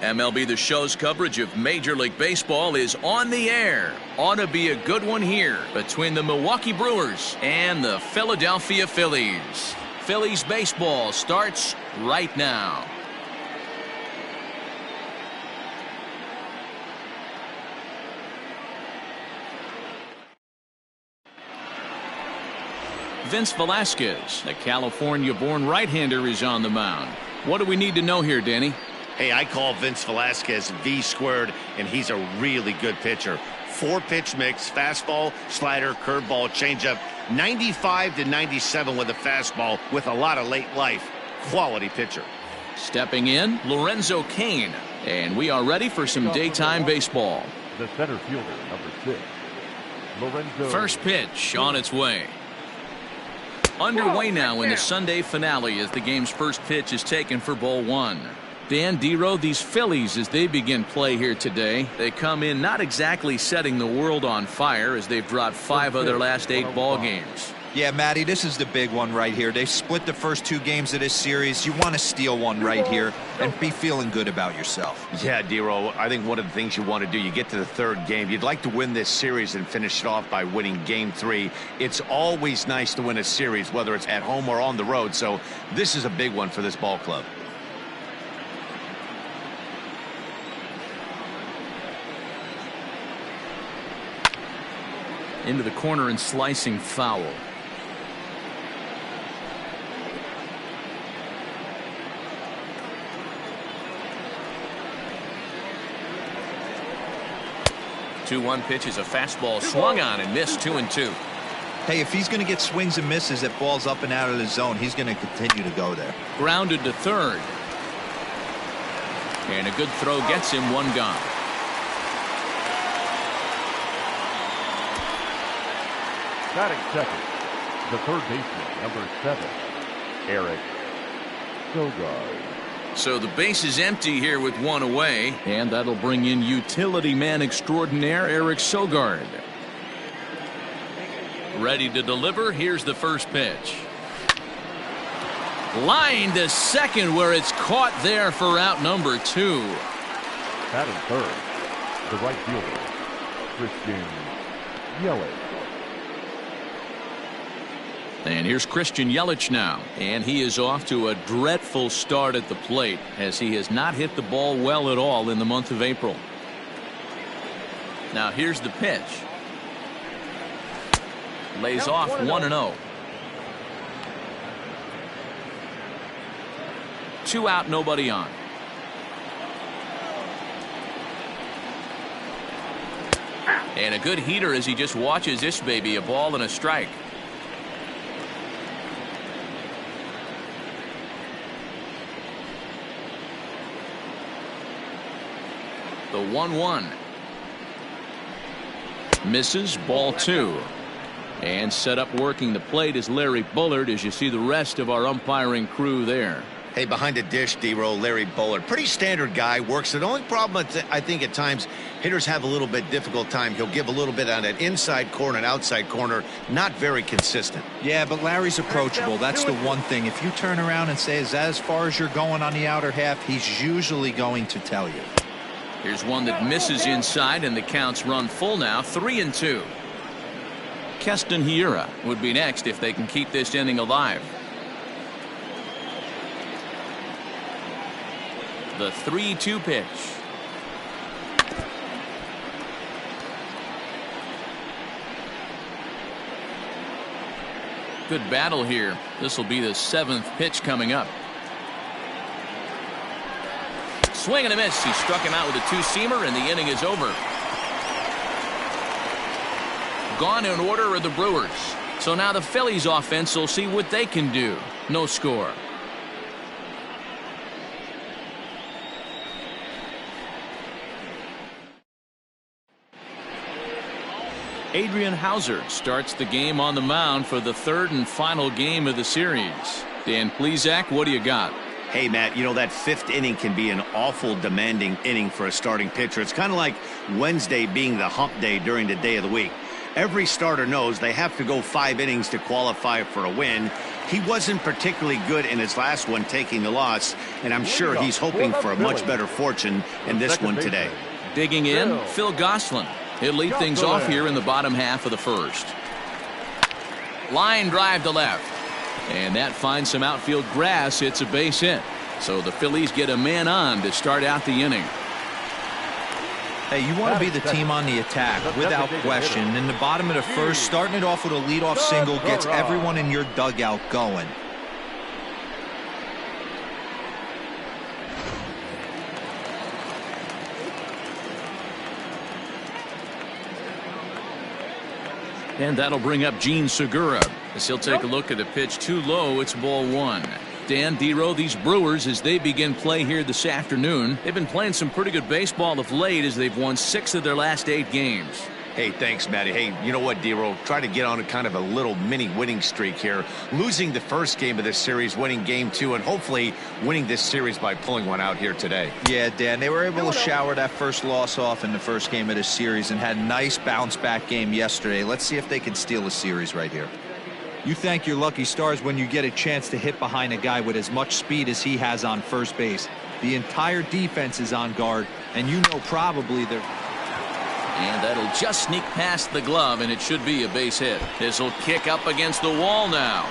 MLB The Show's coverage of Major League Baseball is on the air. Ought to be a good one here between the Milwaukee Brewers and the Philadelphia Phillies. Phillies baseball starts right now. Vince Velasquez, the California-born right-hander, is on the mound. What do we need to know here, Danny? Hey, I call Vince Velasquez V squared, and he's a really good pitcher. 4-pitch mix, fastball, slider, curveball, changeup, 95 to 97 with a fastball with a lot of late life. Quality pitcher. Stepping in, Lorenzo Cain. And we are ready for some daytime baseball. The center fielder, number 6, Lorenzo. First pitch on its way. Underway now in the Sunday finale as the game's first pitch is taken for ball 1. Dan Dero, these Phillies, as they begin play here today, they come in not exactly setting the world on fire as they've dropped 5 of their last 8 ball games. Yeah, Matty, this is the big one right here. They've split the first 2 games of this series. You want to steal one right here and be feeling good about yourself. Yeah, Dero, I think one of the things you want to do, you get to the 3rd game, you'd like to win this series and finish it off by winning game 3. It's always nice to win a series, whether it's at home or on the road, so this is a big one for this ball club. Into the corner and slicing foul. The 2-1 pitch is a fastball swung on and missed 2-2. Hey, if he's going to get swings and misses at balls up and out of the zone, he's going to continue to go there. Grounded to 3rd. And a good throw gets him 1 gone. Batting second, the third baseman, number 7, Eric Sogard. So the base is empty here with 1 away, and that'll bring in utility man extraordinaire Eric Sogard. Ready to deliver. Here's the first pitch. Line to second, where it's caught there for out number 2. Batting third, the right fielder, Christian Yelich. And here's Christian Yelich now, and he is off to a dreadful start at the plate as he has not hit the ball well at all in the month of April. Now here's the pitch. Lays off 1-0. 2 out, nobody on. And a good heater as he just watches this baby, a ball and a strike. The 1-1 misses, ball 2. And set up working the plate is Larry Bullard, as you see the rest of our umpiring crew there. Hey, behind the dish, Dero, Larry Bullard. Pretty standard guy, works. The only problem I think at times hitters have a little bit difficult time. He'll give a little bit on that inside corner and outside corner. Not very consistent. Yeah, but Larry's approachable. That's the one thing. If you turn around and say, is that as far as you're going on the outer half, he's usually going to tell you. Here's one that misses inside, and the count's run full now, 3-2. Keston Hiura would be next if they can keep this inning alive. The 3-2 pitch. Good battle here. This will be the 7th pitch coming up. Swing and a miss. He struck him out with a 2-seamer, and the inning is over. Gone in order are the Brewers. So now the Phillies offense will see what they can do. No score. Adrian Hauser starts the game on the mound for the 3rd and final game of the series. Dan Plesac, what do you got? Hey, Matt, you know, that 5th inning can be an awful demanding inning for a starting pitcher. It's kind of like Wednesday being the hump day during the day of the week. Every starter knows they have to go 5 innings to qualify for a win. He wasn't particularly good in his last one, taking the loss, and I'm sure he's hoping for a much better fortune in this one today. Digging in, Phil Gosselin. He'll lead things off here in the bottom half of the first. Line drive to left. And that finds some outfield grass. It's a base hit. So the Phillies get a man on to start out the inning. Hey, you want to be the team on the attack, without question. In the bottom of the first, starting it off with a leadoff single gets everyone in your dugout going. And that'll bring up Gene Segura as he'll take a look at the pitch too low. It's ball one. Dan Dero, these Brewers, as they begin play here this afternoon, they've been playing some pretty good baseball of late as they've won 6 of their last 8 games. Hey, thanks, Matty. Hey, you know what, Dero? Try to get on a kind of a little mini winning streak here. Losing the first game of this series, winning game 2, and hopefully winning this series by pulling one out here today. Yeah, Dan, they were able to shower that first loss off in the first game of this series and had a nice bounce-back game yesterday. Let's see if they can steal a series right here. You thank your lucky stars when you get a chance to hit behind a guy with as much speed as he has on first base. The entire defense is on guard, and you know probably they're... And that'll just sneak past the glove, and it should be a base hit. This will kick up against the wall now.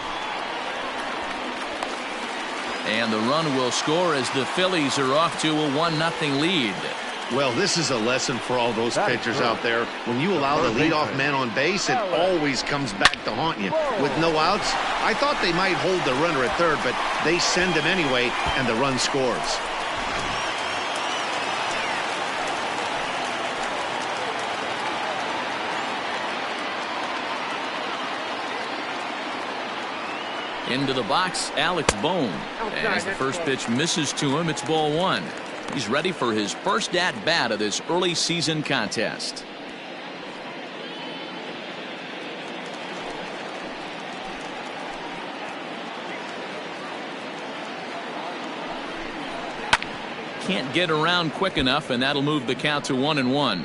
And the run will score as the Phillies are off to a 1-0 lead. Well, this is a lesson for all those pitchers out there. When you allow the leadoff man on base, it always comes back to haunt you. With no outs, I thought they might hold the runner at third, but they send him anyway, and the run scores. Into the box, Alex Bohm. As the first pitch misses to him, it's ball one. He's ready for his first at-bat of this early season contest. Can't get around quick enough, and that'll move the count to 1-1.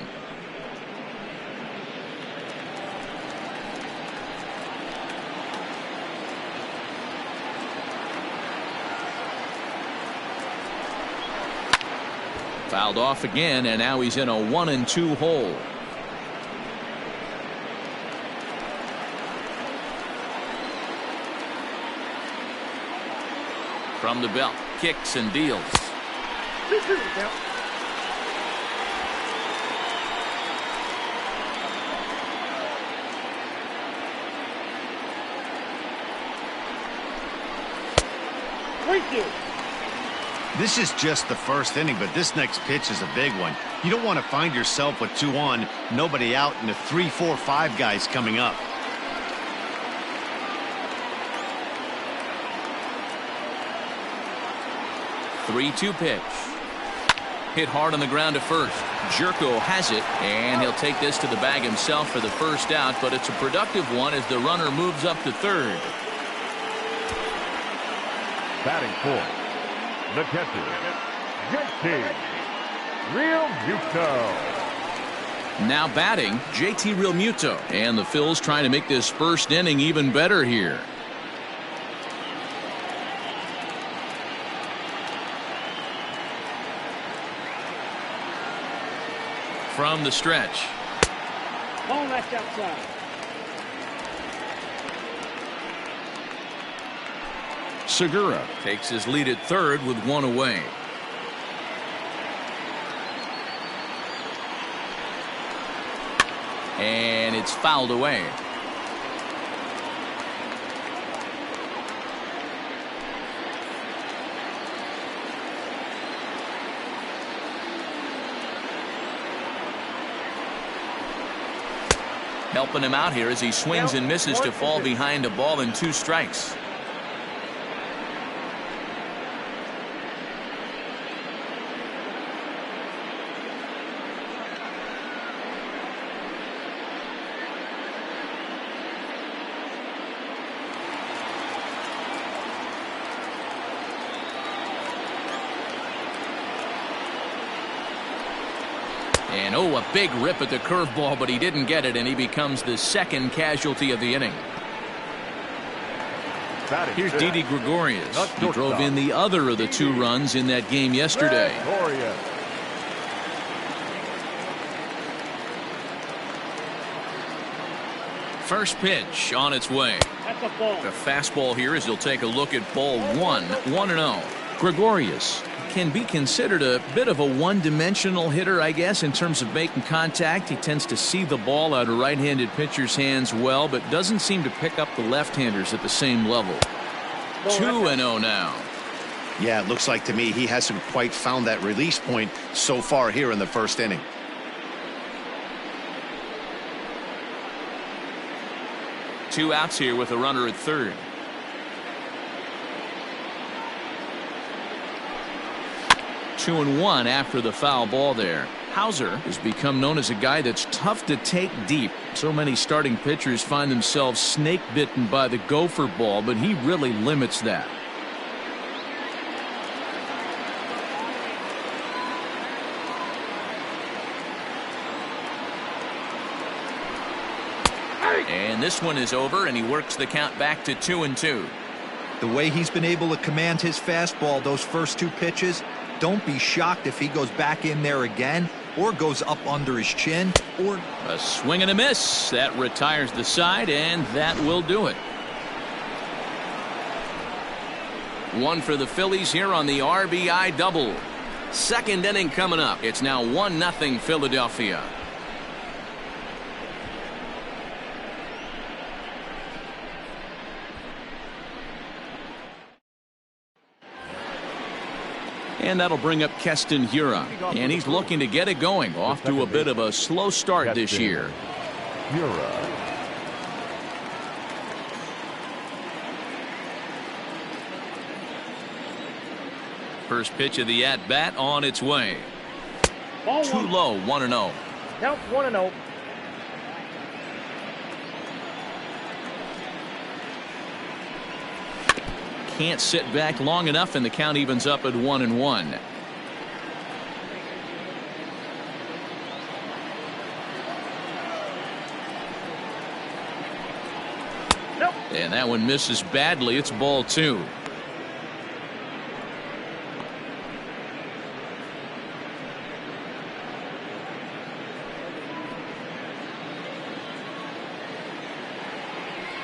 Fouled off again, and now he's in a 1-2 hole. From the belt, kicks and deals. Thank you. This is just the first inning, but this next pitch is a big one. You don't want to find yourself with 2 on, nobody out, and the 3, 4, 5 guys coming up. Three-two pitch. Hit hard on the ground to first. Jerko has it, and he'll take this to the bag himself for the first out, but it's a productive one as the runner moves up to third. Batting fourth, the catcher, JT Realmuto. Now batting, JT Realmuto. And the Phils trying to make this first inning even better here. From the stretch. Ball left outside. Segura takes his lead at third with 1 away. And it's fouled away. Helping him out here as he swings and misses to fall behind a ball and 2 strikes. And oh, a big rip at the curveball, but he didn't get it, and he becomes the second casualty of the inning. Here's Didi Gregorius. He drove in the other of the 2 runs in that game yesterday. First pitch on its way. That's a ball. The fastball here as he'll take a look at ball 1-0. Gregorius can be considered a bit of a one-dimensional hitter, I guess, in terms of making contact. He tends to see the ball out of right-handed pitchers' hands well, but doesn't seem to pick up the left-handers at the same level. 2-0 now. Yeah, it looks like to me he hasn't quite found that release point so far here in the first inning. Two outs here with a runner at third. Two and one after the foul ball there. Hauser has become known as a guy that's tough to take deep. So many starting pitchers find themselves snake bitten by the gopher ball, but he really limits that. And this one is over, and he works the count back to 2-2. The way he's been able to command his fastball those first 2 pitches, don't be shocked if he goes back in there again or goes up under his chin. Or a swing and a miss. That retires the side, and that will do it. One for the Phillies here on the RBI double. Second inning coming up. It's now 1-0 Philadelphia. And that'll bring up Keston Hiura. And he's looking to get it going. Off to a bit of a slow start this year. First pitch of the at-bat on its way. Too low, 1-0. Count 1-0. Can't sit back long enough, and the count evens up at 1-1. Nope. And that one misses badly. It's ball 2.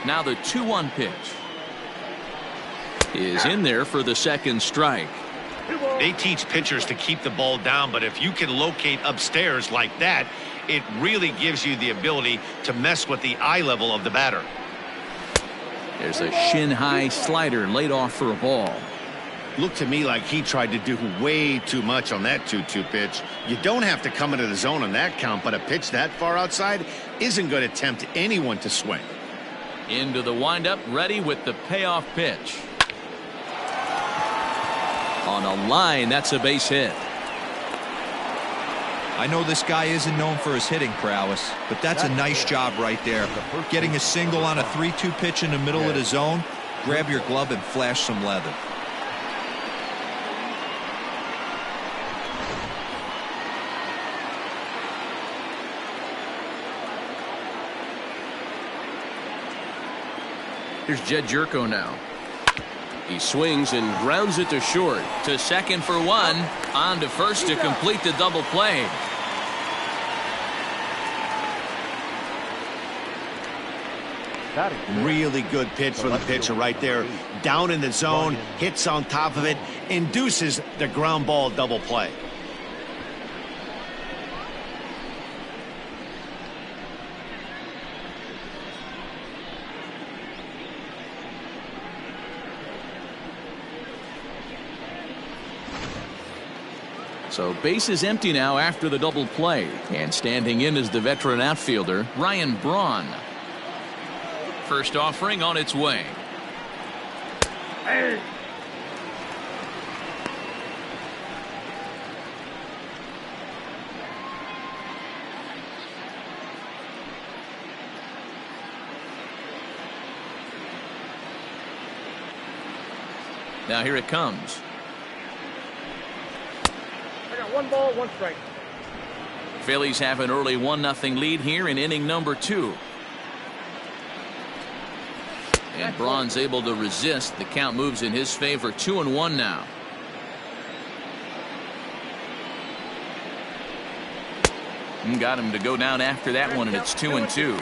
Now the 2-1 pitch is in there for the second strike. They teach pitchers to keep the ball down, but if you can locate upstairs like that, it really gives you the ability to mess with the eye level of the batter. There's a shin-high slider laid off for a ball. Looked to me like he tried to do way too much on that 2-2 pitch. You don't have to come into the zone on that count, but a pitch that far outside isn't going to tempt anyone to swing. Into the windup, ready with the payoff pitch. On a line, that's a base hit. I know this guy isn't known for his hitting prowess, but that's a nice job right there. Getting a single on a 3-2 pitch in the middle of the zone. Grab your glove and flash some leather. Here's Jed Jerko now. He swings and grounds it to short. To second for one. On to first to complete the double play. Really good pitch for the pitcher right there. Down in the zone, hits on top of it, induces the ground ball double play. So base is empty now after the double play. And standing in is the veteran outfielder, Ryan Braun. First offering on its way. Hey. Now here it comes. I got 1 ball, 1 strike. Phillies have an early 1-0 lead here in inning number 2. And Braun's able to resist. The count moves in his favor, 2-1 now. And got him to go down after that one, and it's 2-2.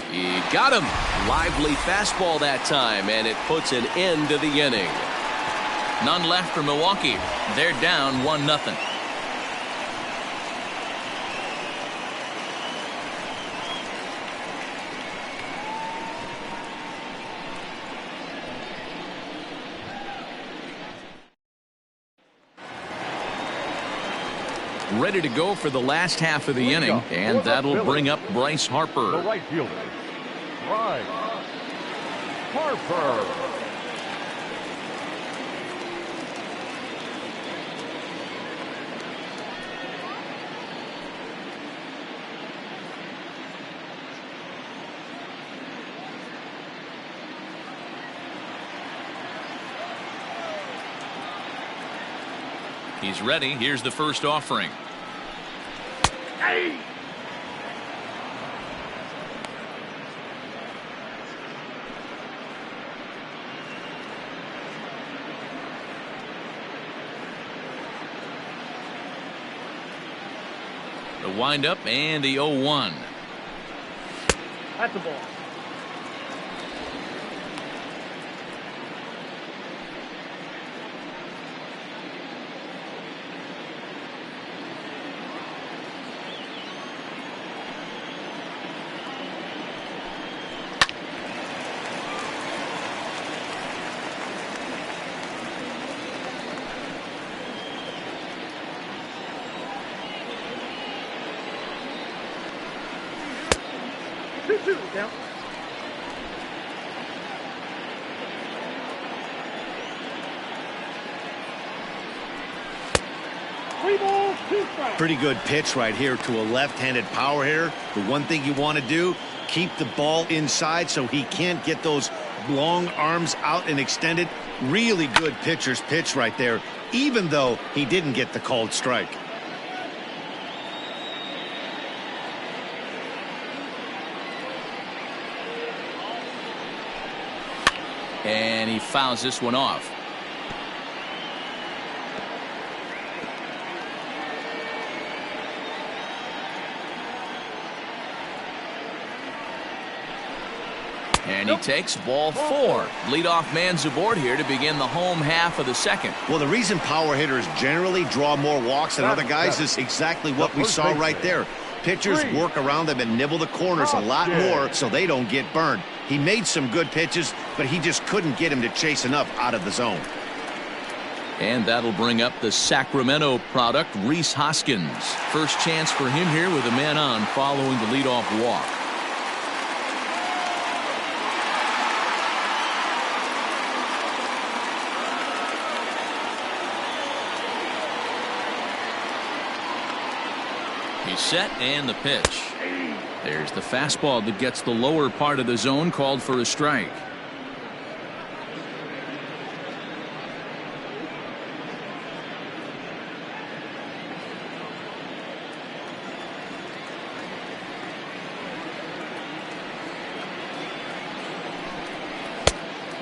He got him. Lively fastball that time, and it puts an end to the inning. None left for Milwaukee. They're down 1-0. Ready to go for the last half of the inning, and that'll bring up Bryce Harper. The right fielder, Bryce Harper. He's ready. Here's the first offering. Hey! The windup and the 0-1. That's the ball. Count. 3 balls, 2 strikes. Pretty good pitch right here to a left-handed power hitter. The one thing you want to do, keep the ball inside so he can't get those long arms out and extended. Really good pitcher's pitch right there, even though he didn't get the called strike. And he fouls this one off. And he takes ball 4. Leadoff man's aboard here to begin the home half of the second. Well, the reason power hitters generally draw more walks than other guys is exactly what we saw right there. Pitchers work around them and nibble the corners a lot more so they don't get burned. He made some good pitches, but he just couldn't get him to chase enough out of the zone. And that'll bring up the Sacramento product, Rhys Hoskins. First chance for him here with a man on following the leadoff walk. He's set and the pitch. There's the fastball that gets the lower part of the zone, called for a strike.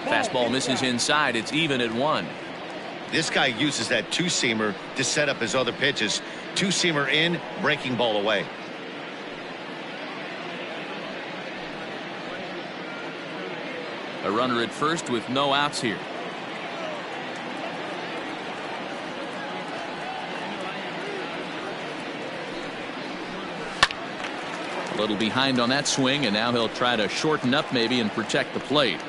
Fastball misses inside. It's even at 1. This guy uses that two-seamer to set up his other pitches. Two-seamer in, breaking ball away. A runner at first with no outs here. A little behind on that swing, and now he'll try to shorten up maybe and protect the plate.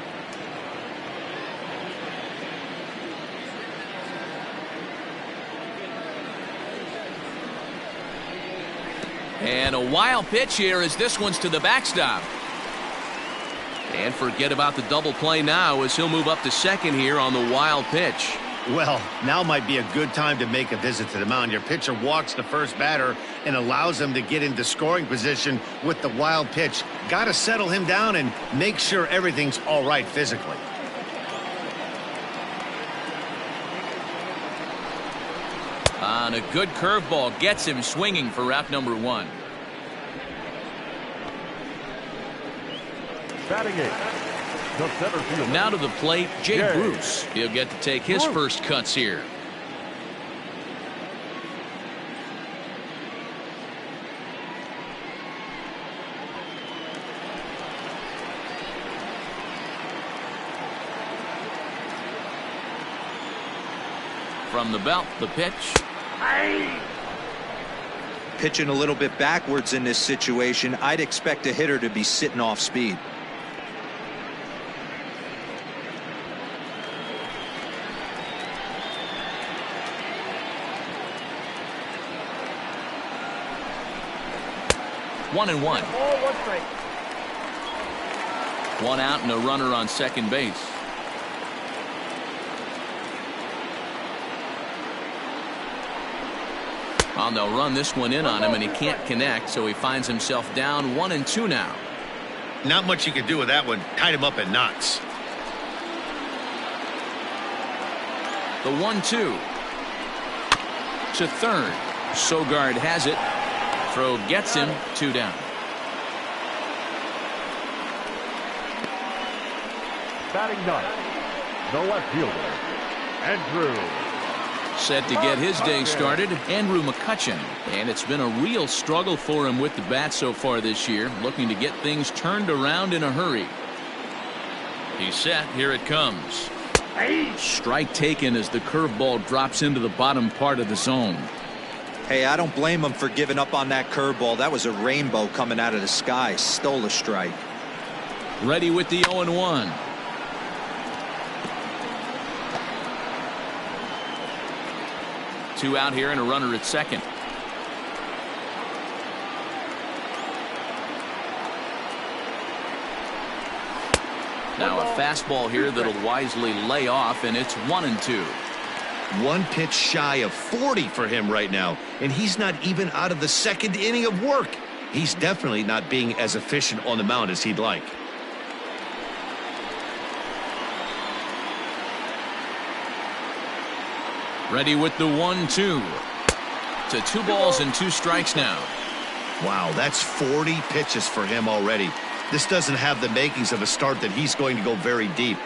And a wild pitch here as this one's to the backstop. And forget about the double play now as he'll move up to second here on the wild pitch. Well, now might be a good time to make a visit to the mound. Your pitcher walks the first batter and allows him to get into scoring position with the wild pitch. Got to settle him down and make sure everything's all right physically. And a good curveball gets him swinging for out number 1. Batting 8. The center fielder. Now to the plate, Jay Bruce. He'll get to take his first cuts here. From the belt, the pitch. Pitching a little bit backwards in this situation, I'd expect a hitter to be sitting off speed. One and one. Ball, 1 strike. 1 out and a runner on second base. Well, they'll run this one in on him, and he can't connect, so he finds himself down 1 and 2 now. Not much you can do with that one. Tied him up in knots. The 1-2 to third. Sogard has it. Throw gets him 2 down. Batting 9. The left fielder, Andrew. Set to get his day started, Andrew McCutchen. And it's been a real struggle for him with the bat so far this year, looking to get things turned around in a hurry. He's set. Here it comes. Strike taken as the curveball drops into the bottom part of the zone. Hey, I don't blame him for giving up on that curveball. That was a rainbow coming out of the sky. Stole a strike. Ready with the 0-1. Two out here and a runner at second. Now a fastball here that'll wisely lay off, and it's 1-2. 1 pitch shy of 40 for him right now, and he's not even out of the second inning of work. He's definitely not being as efficient on the mound as he'd like. Ready with the 1-2 to 2 balls and 2 strikes now. Wow, that's 40 pitches for him already. This doesn't have the makings of a start that he's going to go very deep.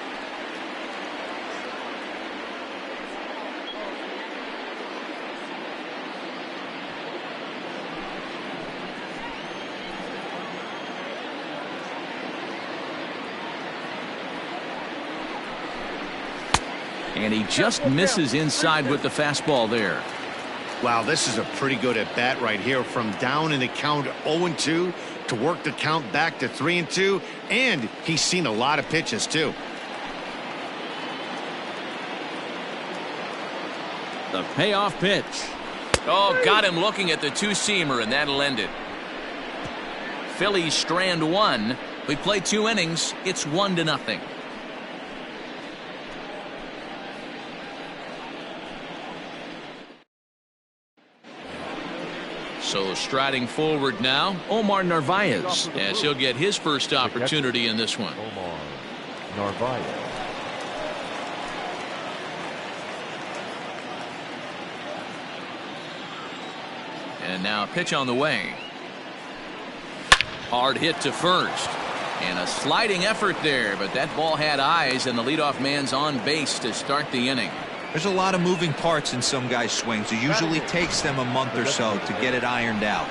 And he just misses inside with the fastball there. Wow, this is a pretty good at bat right here. From down in the count 0-2 to work the count back to 3-2, and he's seen a lot of pitches too. The payoff pitch. Oh, got him looking at the 2-seamer, and that'll end it. Phillies strand 1. We play 2 innings. It's 1-0. So striding forward now, Omar Narvaez, as he'll get his first opportunity in this one. Omar Narvaez. And now a pitch on the way. Hard hit to first. And a sliding effort there, but that ball had eyes, and the leadoff man's on base to start the inning. There's a lot of moving parts in some guys' swings. It usually takes them a month or so to get it ironed out.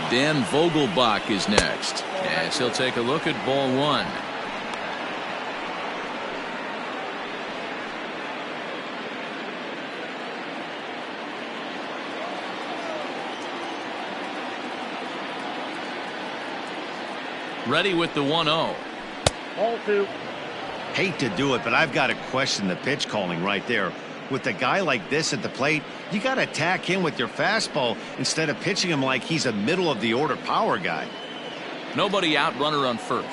Dan Vogelbach is next, as he'll take a look at ball 1. Ready with the 1-0. Ball 2. Hate to do it, but I've got to question the pitch calling right there. With a guy like this at the plate, you got to attack him with your fastball instead of pitching him like he's a middle of the order power guy. Nobody out, runner on first.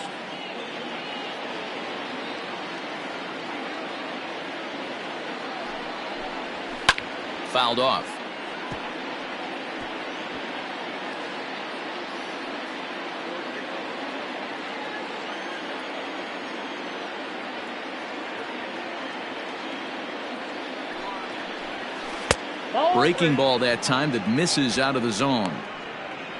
Fouled off. Breaking ball that time that misses out of the zone.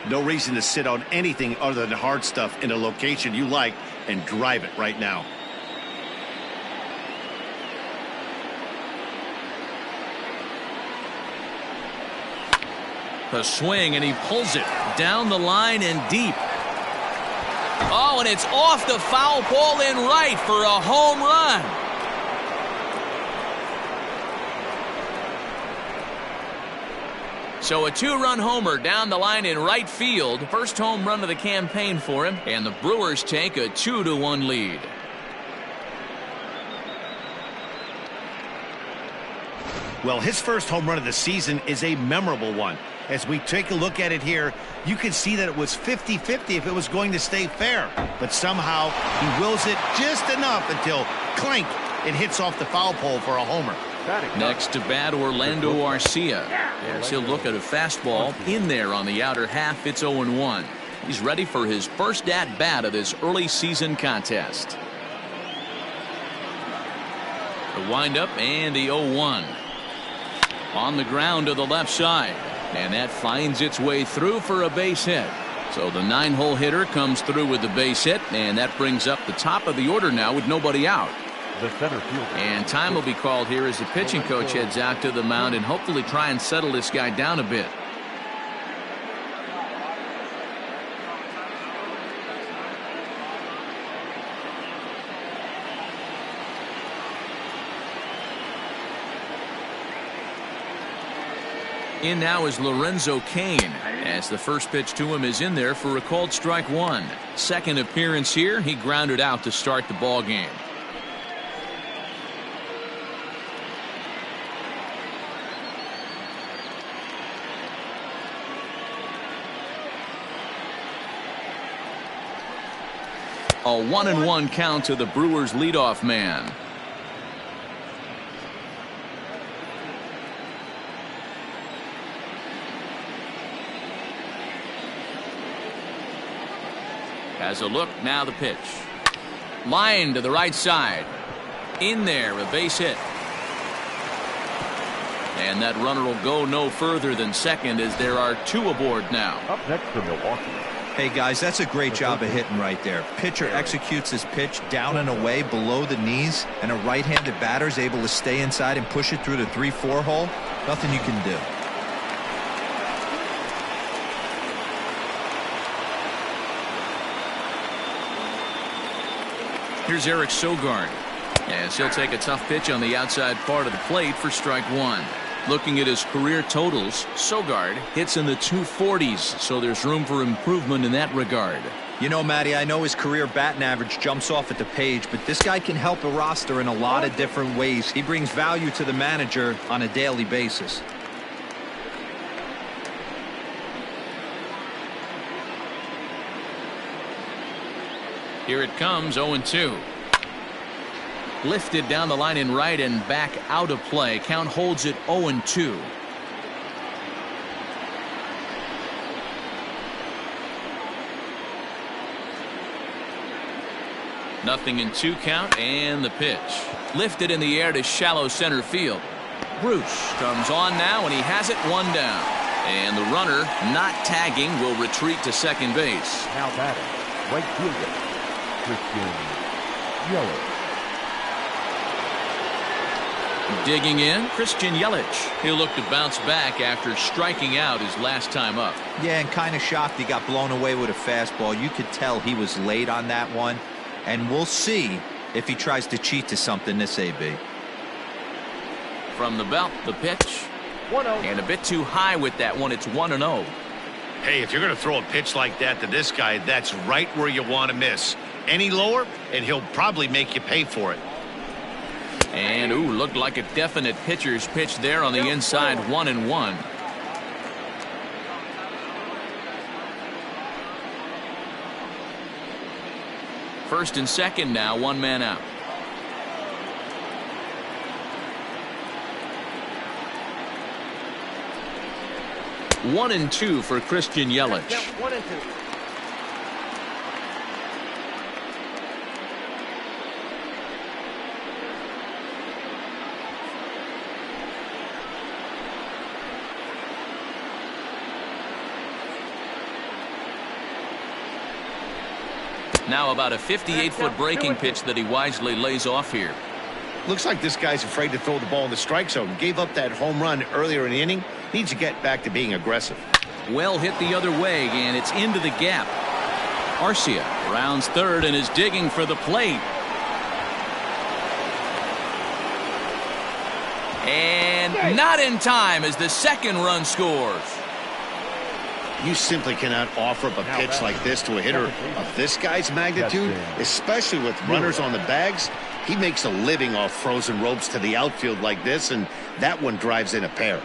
No reason to sit on anything other than hard stuff in a location you like and drive it right now. The swing, and he pulls it down the line and deep. Oh, and it's off the foul pole in right for a home run. So a two-run homer down the line in right field. First home run of the campaign for him, and the Brewers take a 2-1 lead. Well, his first home run of the season is a memorable one. As we take a look at it here, you can see that it was 50-50 if it was going to stay fair. But somehow he wills it just enough until, clank, it hits off the foul pole for a homer. Next to bat, Orlando Arcia. As he'll look at a fastball in there on the outer half. It's 0-1. He's ready for his first at-bat of this early season contest. The windup and the 0-1. On the ground to the left side. And that finds its way through for a base hit. So the 9-hole hitter comes through with the base hit, and that brings up the top of the order now with nobody out. The center fielder. And time will be called here as the pitching coach heads out to the mound and hopefully try and settle this guy down a bit. In now is Lorenzo Cain, as the first pitch to him is in there for a called strike one. Second appearance here, he grounded out to start the ball game. A 1-1 count to the Brewers leadoff man. Has a look, now the pitch. Line to the right side. In there, a base hit. And that runner will go no further than second as there are two aboard now. Up next for Milwaukee. Hey guys, that's a great job of hitting right there. Pitcher executes his pitch down and away below the knees, and a right-handed batter is able to stay inside and push it through the 3-4 hole. Nothing you can do. Here's Eric Sogard, as he'll take a tough pitch on the outside part of the plate for strike one. Looking at his career totals, Sogard hits in the 240s, so there's room for improvement in that regard. You know, Matty, I know his career batting average jumps off at the page, but this guy can help a roster in a lot of different ways. He brings value to the manager on a daily basis. Here it comes, 0-2. Lifted down the line in right and back out of play. Count holds it 0-2. Nothing in 2 count, and the pitch. Lifted in the air to shallow center field. Bruce comes on now, and he has it 1 down. And the runner, not tagging, will retreat to second base. Now batting, right fielder, Christian Yelich. Digging in, Christian Yelich. He'll look to bounce back after striking out his last time up. Yeah, and kind of shocked he got blown away with a fastball. You could tell he was late on that one. And we'll see if he tries to cheat to something this AB. From the belt, the pitch. 1-0. And a bit too high with that one. It's 1-0. Hey, if you're going to throw a pitch like that to this guy, that's right where you want to miss. Any lower, and he'll probably make you pay for it. And, ooh, looked like a definite pitcher's pitch there on the inside, 1-1. First and second now, 1 man out. One and two for Christian Yelich. 1-2. Now about a 58-foot breaking pitch that he wisely lays off here. Looks like this guy's afraid to throw the ball in the strike zone. Gave up that home run earlier in the inning. Needs to get back to being aggressive. Well hit the other way, and it's into the gap. Arcia rounds third and is digging for the plate. And not in time as the second run scores. You simply cannot offer up a pitch like this to a hitter of this guy's magnitude, especially with runners on the bags. He makes a living off frozen ropes to the outfield like this, and that one drives in a pair.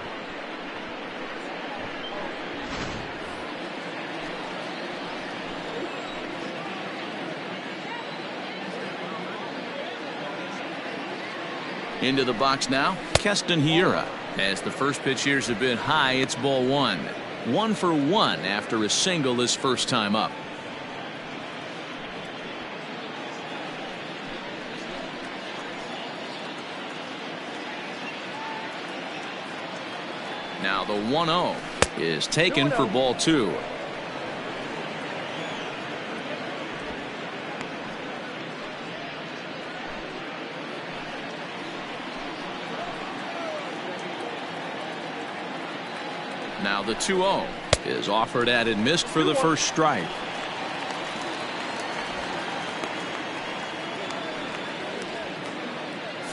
Into the box now, Keston Hiura. As the first pitch here's a bit high, it's ball one. 1 for 1 after a single his first time up. Now the 1-0 is taken for ball 2. Now the 2-0 is offered at and missed for the first strike.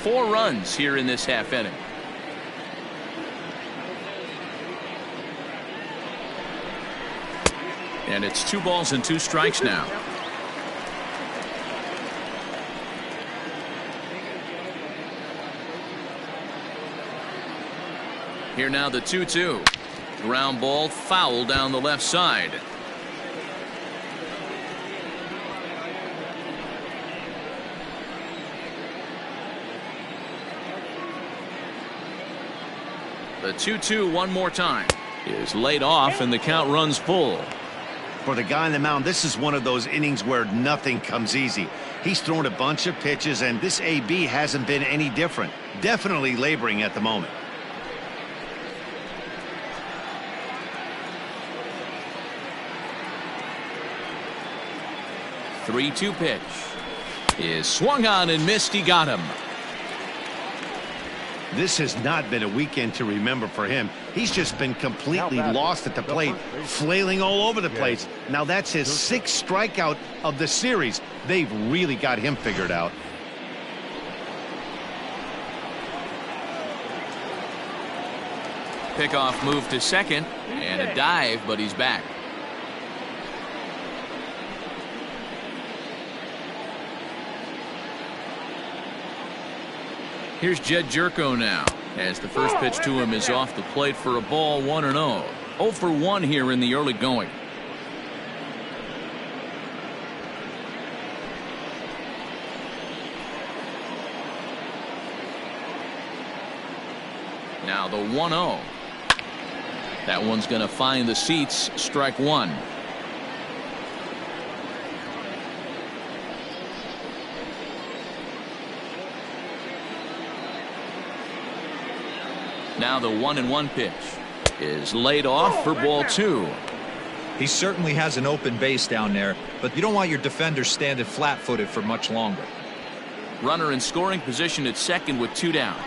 Four runs here in this half inning. And it's 2 balls and 2 strikes now. Here now the 2-2. Ground ball foul down the left side. The 2-2 one more time is laid off and the count runs full. For the guy on the mound, this is one of those innings where nothing comes easy. He's thrown a bunch of pitches, and this AB hasn't been any different. Definitely laboring at the moment. 3-2 pitch is swung on and missed. He got him. This has not been a weekend to remember for him. He's just been completely lost at the plate, flailing all over the place. Now that's his 6th strikeout of the series. They've really got him figured out. Pickoff move to second and a dive, but he's back. Here's Jed Jerko now as the first pitch to him is off the plate for a ball. 1-0. 0 for 1 here in the early going. Now the 1-0. That one's going to find the seats. Strike 1. Now the 1-1 pitch is laid off for ball 2. He certainly has an open base down there, but you don't want your defender standing flat-footed for much longer. Runner in scoring position at second with 2 down.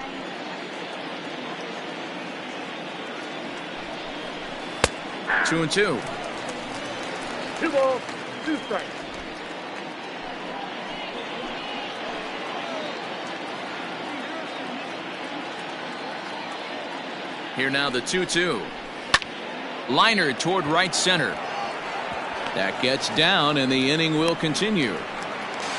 Two and 2. 2 balls, 2 strikes. Here now the 2-2. Liner toward right center. That gets down and the inning will continue.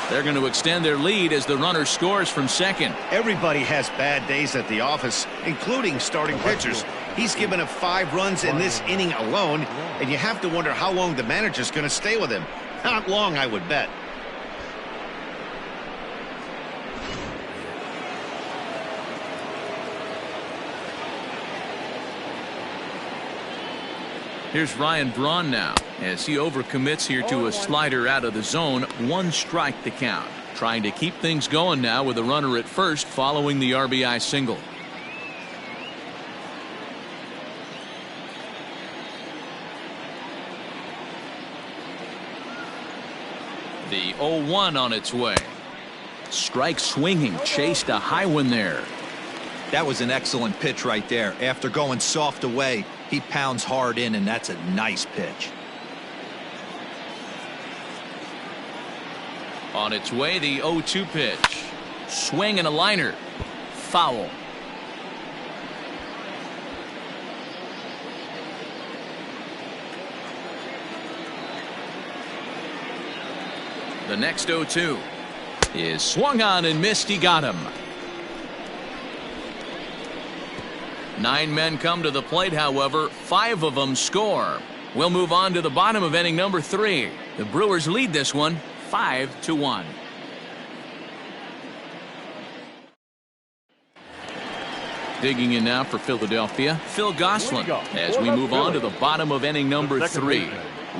They're going to extend their lead as the runner scores from second. Everybody has bad days at the office, including starting pitchers. He's given up 5 runs in this inning alone, and you have to wonder how long the manager's going to stay with him. Not long, I would bet. Here's Ryan Braun now as he overcommits here to a slider out of the zone. 1 strike to count. Trying to keep things going now with a runner at first following the RBI single. The 0-1 on its way. Strike swinging, chased a high one there. That was an excellent pitch right there. After going soft away, he pounds hard in, and that's a nice pitch. On its way, the 0-2 pitch. Swing and a liner. Foul. The next 0-2 is swung on and missed. He got him. 9 men come to the plate, however, 5 of them score. We'll move on to the bottom of inning number 3. The Brewers lead this one 5-1. Digging in now for Philadelphia, Phil Gosselin, as we move on to the bottom of inning number 3.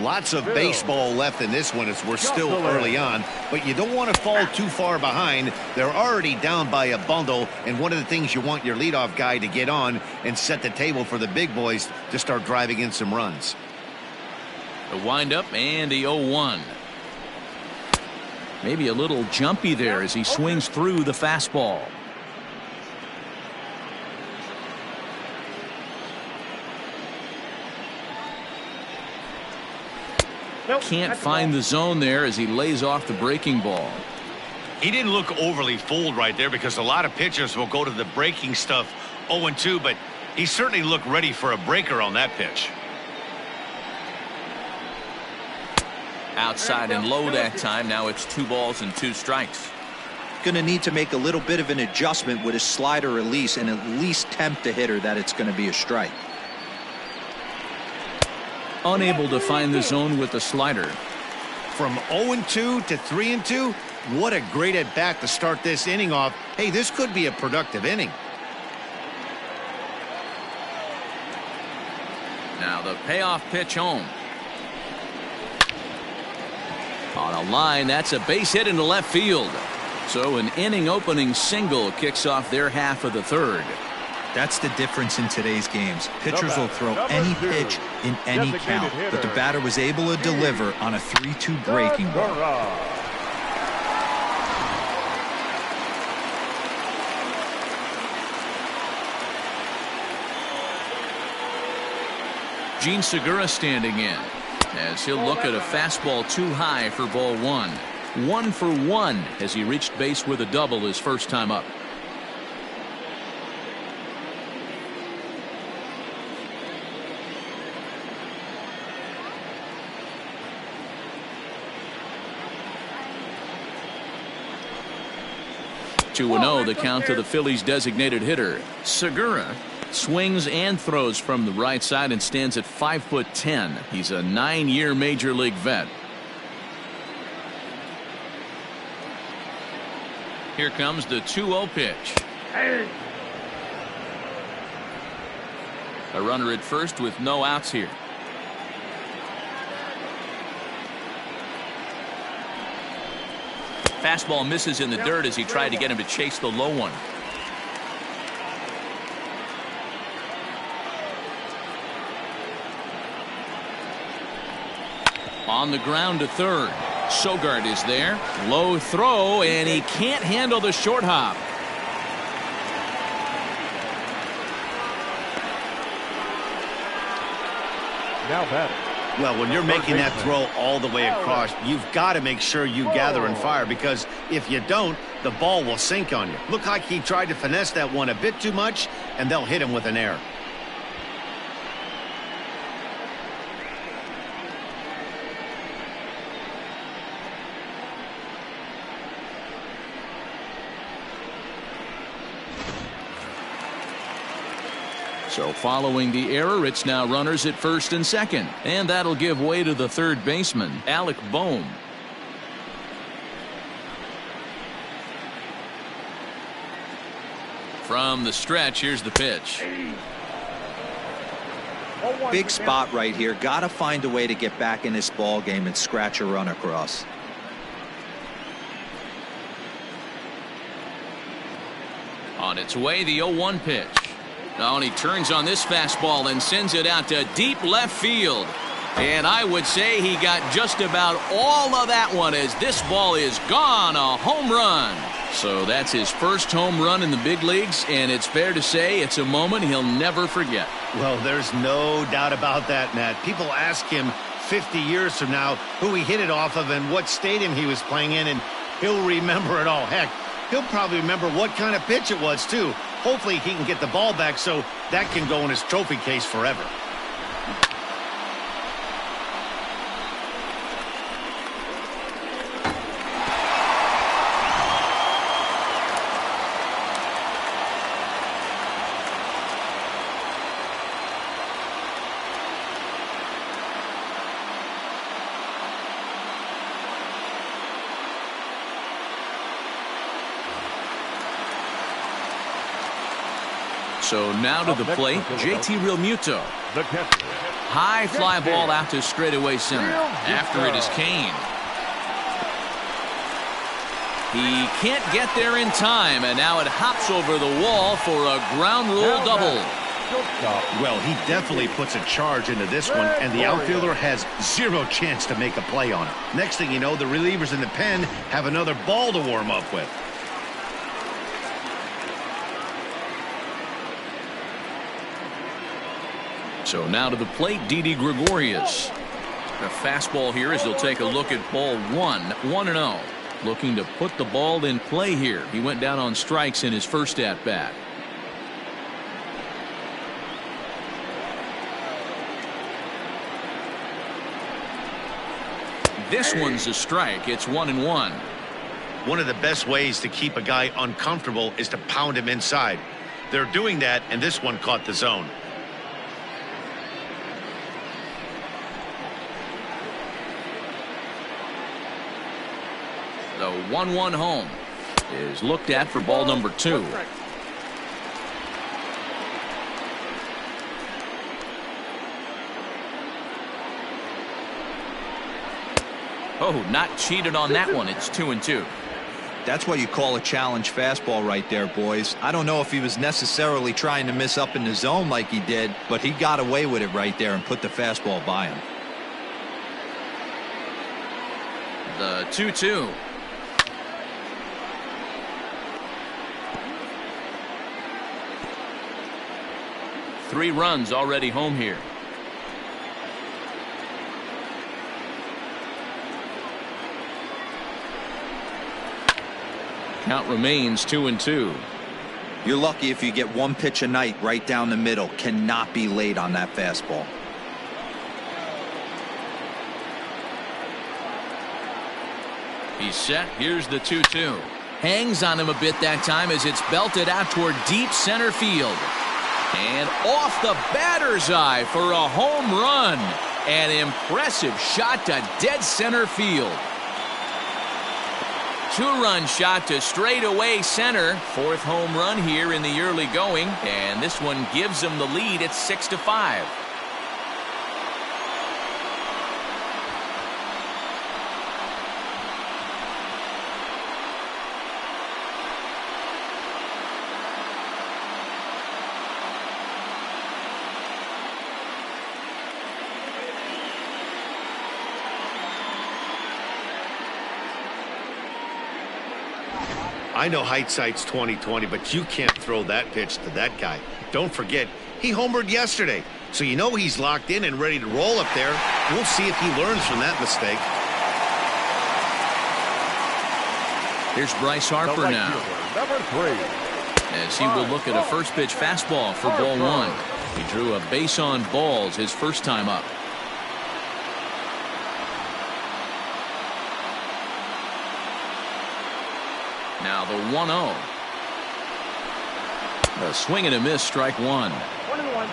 Lots of baseball left in this one as we're still early on, but you don't want to fall too far behind. They're already down by a bundle, and one of the things you want your leadoff guy to get on and set the table for the big boys to start driving in some runs. The windup and the 0-1. Maybe a little jumpy there as he swings through the fastball. Can't find the zone there as he lays off the breaking ball. He didn't look overly fooled right there because a lot of pitchers will go to the breaking stuff 0-2, but he certainly looked ready for a breaker on that pitch. Outside and low that time. Now it's 2 balls and 2 strikes. Going to need to make a little bit of an adjustment with his slider release and at least tempt the hitter that it's going to be a strike. Unable to find the zone with the slider. From 0-2 to 3-2, what a great at bat to start this inning off. Hey, this could be a productive inning. Now the payoff pitch home. On a line, that's a base hit into left field. So an inning opening single kicks off their half of the 3rd. That's the difference in today's games. Pitchers will throw any pitch in any count, but the batter was able to deliver on a 3-2 breaking ball. Gene Segura standing in as he'll look at a fastball too high for ball 1. 1 for 1 as he reached base with a double his first time up. To 2-0 the count to the Phillies designated hitter. Segura swings and throws from the right side and stands at 5'10". He's a 9-year major league vet. Here comes the 2-0 pitch. A runner at first with no outs here. Fastball misses in the dirt as he tried to get him to chase the low one. On the ground to third. Sogard is there. Low throw, and he can't handle the short hop. Now batting. Well, when you're making that throw all the way across, you've got to make sure you gather and fire, because if you don't, the ball will sink on you. Looked like he tried to finesse that one a bit too much, and they'll hit him with an error. So following the error, it's now runners at first and second, and that'll give way to the third baseman, Alec Bohm. From the stretch, here's the pitch. Big spot right here. Got to find a way to get back in this ball game and scratch a run across. On its way, the 0-1 pitch. Now, and he turns on this fastball and sends it out to deep left field. And I would say he got just about all of that one as this ball is gone, a home run. So that's his first home run in the big leagues, and it's fair to say it's a moment he'll never forget. Well, there's no doubt about that, Matt. People ask him 50 years from now who he hit it off of and what stadium he was playing in, and he'll remember it all. Heck, he'll probably remember what kind of pitch it was, too. Hopefully he can get the ball back so that can go in his trophy case forever. So now to the plate, JT Realmuto. High fly ball out to straightaway center. After it is Kane. He can't get there in time, and now it hops over the wall for a ground rule double. Well, he definitely puts a charge into this one, and the outfielder has zero chance to make a play on it. Next thing you know, the relievers in the pen have another ball to warm up with. So now to the plate, Didi Gregorius. A fastball here as he'll take a look at ball 1-0. Looking to put the ball in play here. He went down on strikes in his first at bat. This one's a strike. It's 1-1. One of the best ways to keep a guy uncomfortable is to pound him inside. They're doing that, and this one caught the zone. The 1-1 home is looked at for ball number 2. Oh, not cheated on that one. It's 2-2. That's what you call a challenge fastball right there, boys. I don't know if he was necessarily trying to miss up in the zone like he did, but he got away with it right there and put the fastball by him. The 2-2. 3 runs already home here. Count remains 2-2. You're lucky if you get one pitch a night right down the middle. Cannot be late on that fastball. He's set. Here's the 2-2. Hangs on him a bit that time as it's belted out toward deep center field. And off the batter's eye for a home run. An impressive shot to dead center field. 2-run shot to straightaway center. 4th home run here in the early going. And this one gives them the lead at 6-5. I know hindsight's 20/20, but you can't throw that pitch to that guy. Don't forget, he homered yesterday, so you know he's locked in and ready to roll up there. We'll see if he learns from that mistake. Here's Bryce Harper now. Number 3. As he will look at a first pitch fastball for ball 1. He drew a base on balls his first time up. Now the 1-0. A swing and a miss, strike 1. 1-1.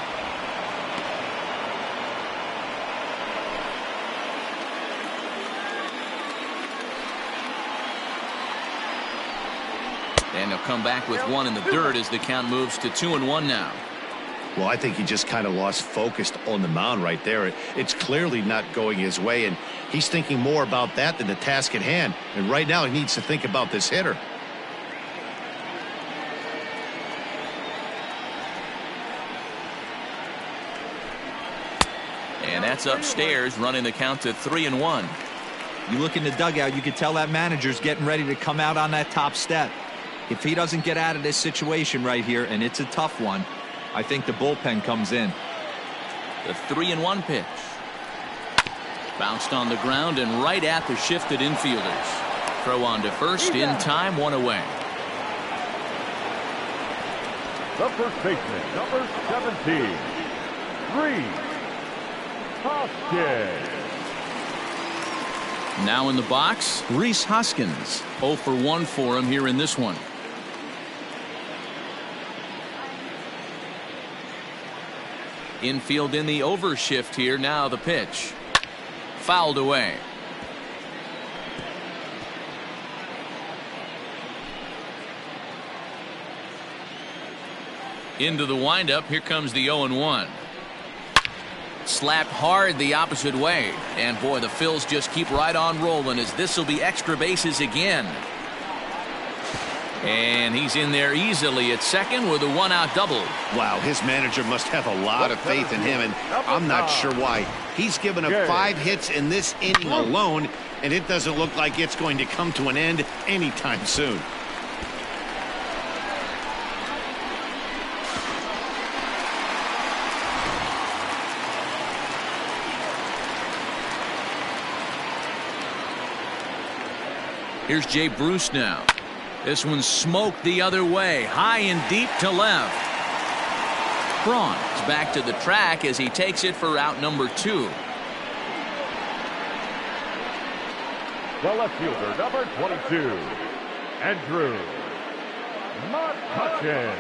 And he'll come back with 1 in the dirt as the count moves to 2-1 now. Well, I think he just kind of lost focus on the mound right there. It's clearly not going his way, and he's thinking more about that than the task at hand. And right now he needs to think about this hitter. And That's upstairs, running the count to 3-1. You look in the dugout, you can tell that manager's getting ready to come out on that top step. If he doesn't get out of this situation right here, and it's a tough one, I think the bullpen comes in. The 3-1 pitch. Bounced on the ground and right at the shifted infielders. Throw on to first in time, 1 away. The first baseman, number 17, Hoskins. Now in the box, Rhys Hoskins. 0 for 1 for him here in this one. Infield in the overshift here. Now the pitch. Fouled away. Into the windup. Here comes the 0-1. Slapped hard the opposite way. And boy, the Phils just keep right on rolling as this will be extra bases again. And he's in there easily at second with a 1-out double. Wow, his manager must have a lot of faith in him, and I'm not sure why. He's given up 5 hits in this inning alone, and it doesn't look like it's going to come to an end anytime soon. Here's Jay Bruce now. This one's smoked the other way, high and deep to left. Braun is back to the track as he takes it for out number 2. The left fielder, number 22, Andrew McCutchen.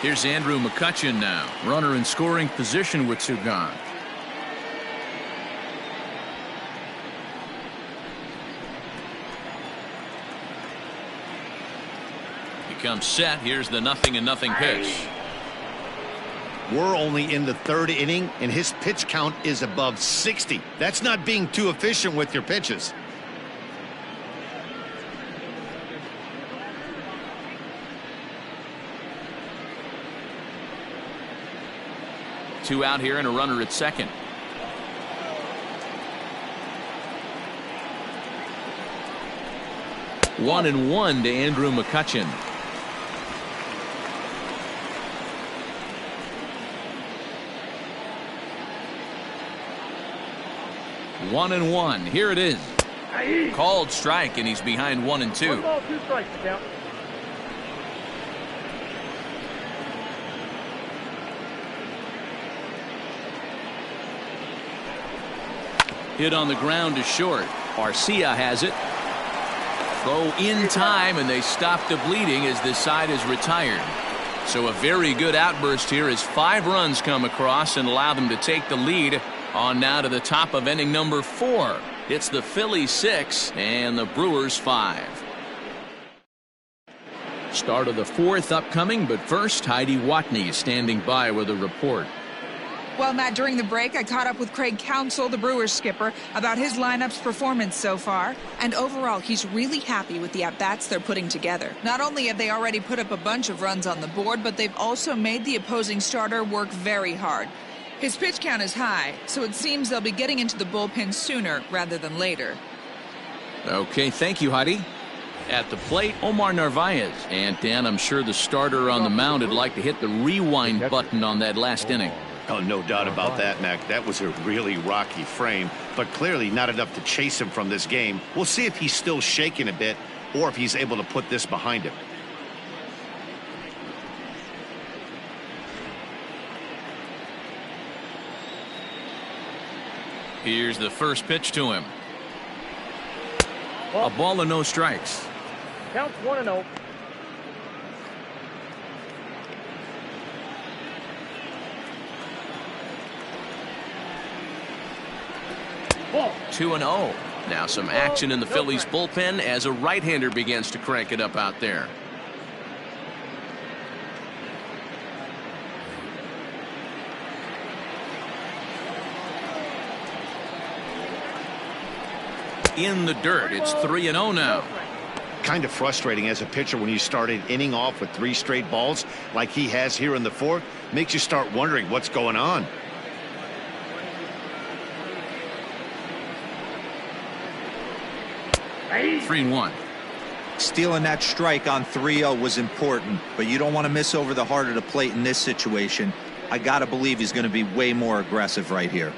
Here's Andrew McCutchen now. Runner in scoring position with 2 gone. Comes set. Here's the 0-0 pitch. We're only in the 3rd inning, and his pitch count is above 60. That's not being too efficient with your pitches. Two out here and a runner at second. One and one to Andrew McCutchen. 1-1. Here it is. Called strike, and he's behind 1-2. 1 ball, 2 strikes to count. Hit on the ground to short. Arcia has it. Throw in time, and they stop the bleeding as this side is retired. So a very good outburst here as 5 runs come across and allow them to take the lead. On now to the top of inning number 4. It's the Phillies 6 and the Brewers 5. Start of the 4th upcoming, but first Heidi Watney is standing by with a report. Well, Matt, during the break, I caught up with Craig Counsell, the Brewers skipper, about his lineup's performance so far. And overall, he's really happy with the at-bats they're putting together. Not only have they already put up a bunch of runs on the board, but they've also made the opposing starter work very hard. His pitch count is high, so it seems they'll be getting into the bullpen sooner rather than later. Okay, thank you, Heidi. At the plate, Omar Narvaez. And Dan, I'm sure the starter on the mound would like to hit the rewind button on that last inning. Oh, no doubt about that, Mac. That was a really rocky frame, but clearly not enough to chase him from this game. We'll see if he's still shaking a bit or if he's able to put this behind him. Here's the first pitch to him. A ball and no strikes. Counts 1-0. Ball. 2-0. Now some action in the Phillies bullpen as a right-hander begins to crank it up out there. In the dirt. It's 3-0 now. Kind of frustrating as a pitcher when you start an inning off with 3 straight balls like he has here in the 4th. Makes you start wondering what's going on. Hey. 3-1. Stealing that strike on 3-0 was important, but you don't want to miss over the heart of the plate in this situation. I got to believe he's going to be way more aggressive right here.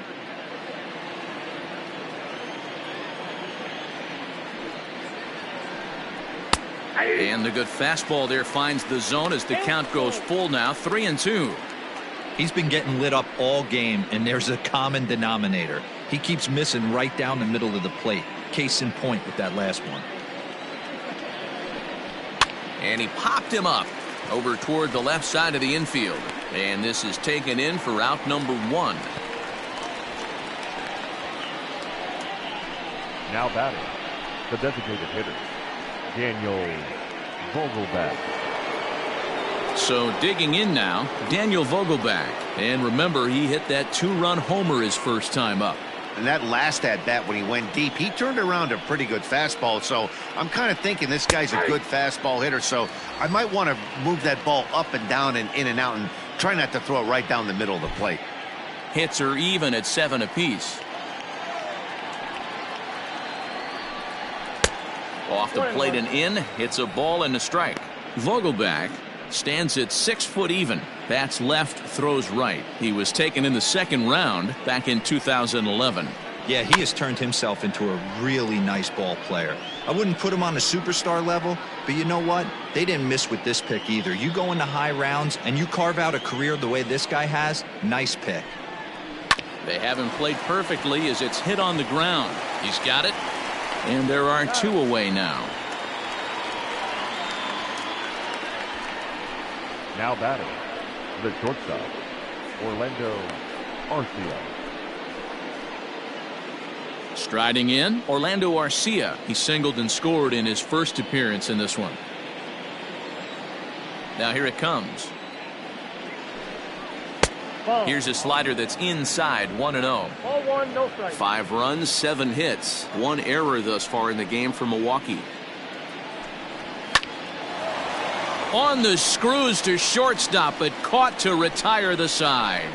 And the good fastball there finds the zone as the count goes full now, 3-2. He's been getting lit up all game, and there's a common denominator. He keeps missing right down the middle of the plate. Case in point with that last one. And he popped him up over toward the left side of the infield. And this is taken in for out number 1. Now batting, the designated hitter, Daniel Vogelbach. So digging in now, Daniel Vogelbach. And remember, he hit that 2-run homer his first time up. And that last at bat when he went deep, he turned around a pretty good fastball. So I'm kind of thinking this guy's a good fastball hitter. So I might want to move that ball up and down and in and out and try not to throw it right down the middle of the plate. Hits are even at 7 apiece. Off the plate and in, hits a ball and a strike. Vogelbach stands at 6 foot even. Bats left, throws right. He was taken in the 2nd round back in 2011. Yeah, he has turned himself into a really nice ball player. I wouldn't put him on a superstar level, but you know what? They didn't miss with this pick either. You go into high rounds and you carve out a career the way this guy has, nice pick. They have him played perfectly as it's hit on the ground. He's got it. And there are 2 away now. Now batting, the shortstop, Orlando Arcia. Striding in, Orlando Arcia. He singled and scored in his first appearance in this one. Now here it comes. Here's a slider that's inside, 1-0. Ball 1, no strike. 5 runs, 7 hits. 1 error thus far in the game for Milwaukee. On the screws to shortstop, but caught to retire the side.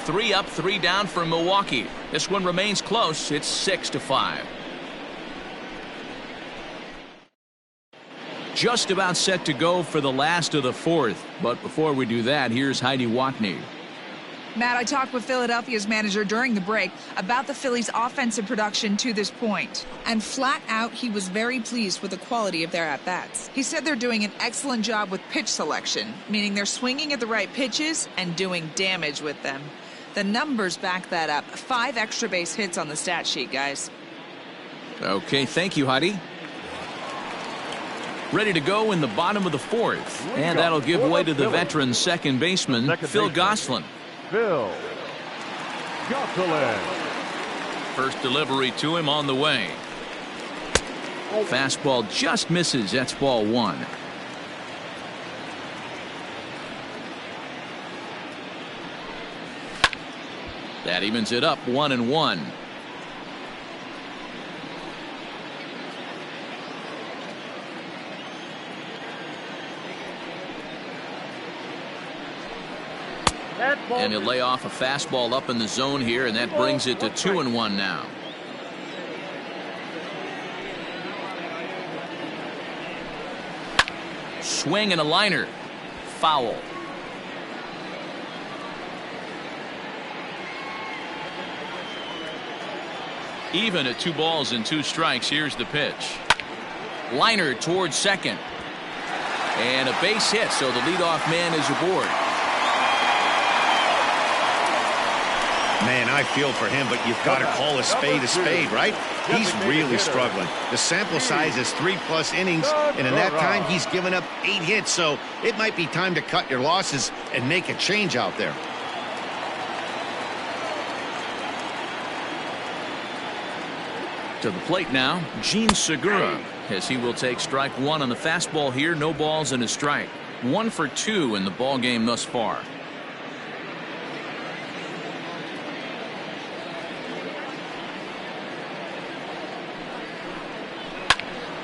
3 up, 3 down for Milwaukee. This one remains close. It's 6-5. Just about set to go for the last of the 4th. But before we do that, here's Heidi Watney. Matt, I talked with Philadelphia's manager during the break about the Phillies' offensive production to this point. And flat out, he was very pleased with the quality of their at-bats. He said they're doing an excellent job with pitch selection, meaning they're swinging at the right pitches and doing damage with them. The numbers back that up. 5 extra base hits on the stat sheet, guys. Okay, thank you, Heidi. Ready to go in the bottom of the 4th. And that'll give way to the veteran second baseman, Phil Gosselin. Phil Gosselin. First delivery to him on the way. Fastball just misses. That's ball 1. That evens it up, 1-1. And he'll lay off a fastball up in the zone here, and that brings it to 2-1 now. Swing and a liner. Foul. Even at 2 balls and 2 strikes. Here's the pitch. Liner towards second. And a base hit, so the leadoff man is aboard. Man, I feel for him, but you've got to call a spade, right? He's really struggling. The sample size is 3+ innings, and in that time, he's given up 8 hits, so it might be time to cut your losses and make a change out there. To the plate now, Gene Segura, as he will take strike 1 on the fastball here. No balls and a strike. 1 for 2 in the ball game thus far.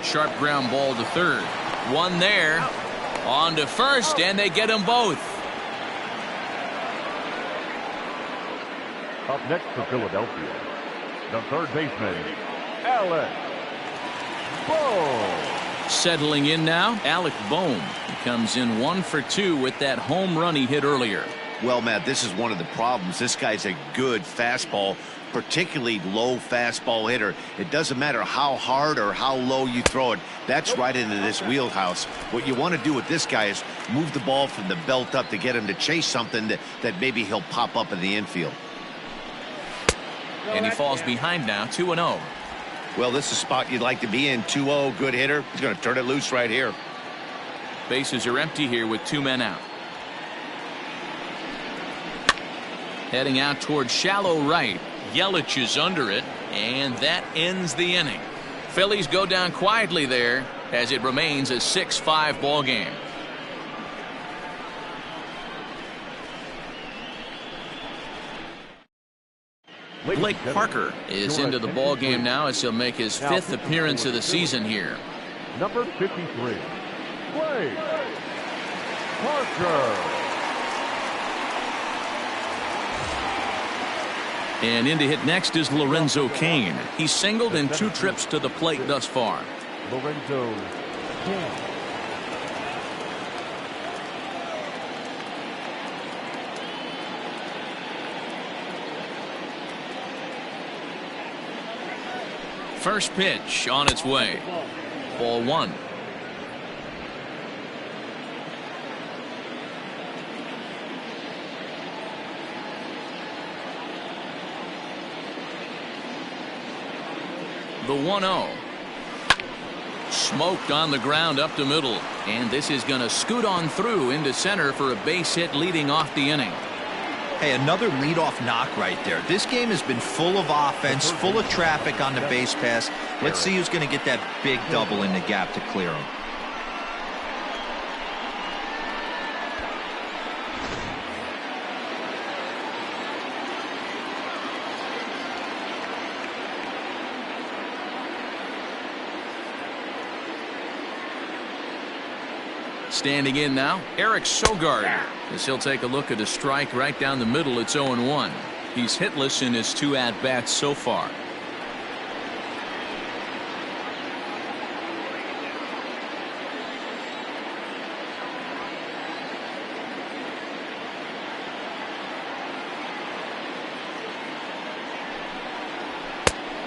Sharp ground ball to third. One there. On to first, and they get them both. Up next for Philadelphia, the third baseman, Alec Bohm. Settling in now, Alec Bohm. He comes in 1 for 2 with that home run he hit earlier. Well, Matt, this is one of the problems. This guy's a good fastball, particularly low fastball hitter. It doesn't matter how hard or how low you throw it. That's right into this wheelhouse. What you want to do with this guy is move the ball from the belt up to get him to chase something that maybe he'll pop up in the infield. And he falls behind now, 2-0. Well, this is a spot you'd like to be in. 2-0, good hitter. He's going to turn it loose right here. Bases are empty here with 2 men out. Heading out toward shallow right. Yelich is under it, and that ends the inning. Phillies go down quietly there as it remains a 6-5 ball game. Blake Parker is into the ball game now as he'll make his 5th appearance of the season here. Number 53, Blake Parker. And in to hit next is Lorenzo Cain. He's singled in 2 trips to the plate thus far. Lorenzo Cain. First pitch on its way. Ball 1. The 1-0. Smoked on the ground up the middle. And this is going to scoot on through into center for a base hit leading off the inning. Hey, another leadoff knock right there. This game has been full of offense, full of traffic on the base pass. Let's see who's going to get that big double in the gap to clear him. Standing in now, Eric Sogard, as he'll take a look at a strike right down the middle. It's 0-1. He's hitless in his 2 at-bats so far.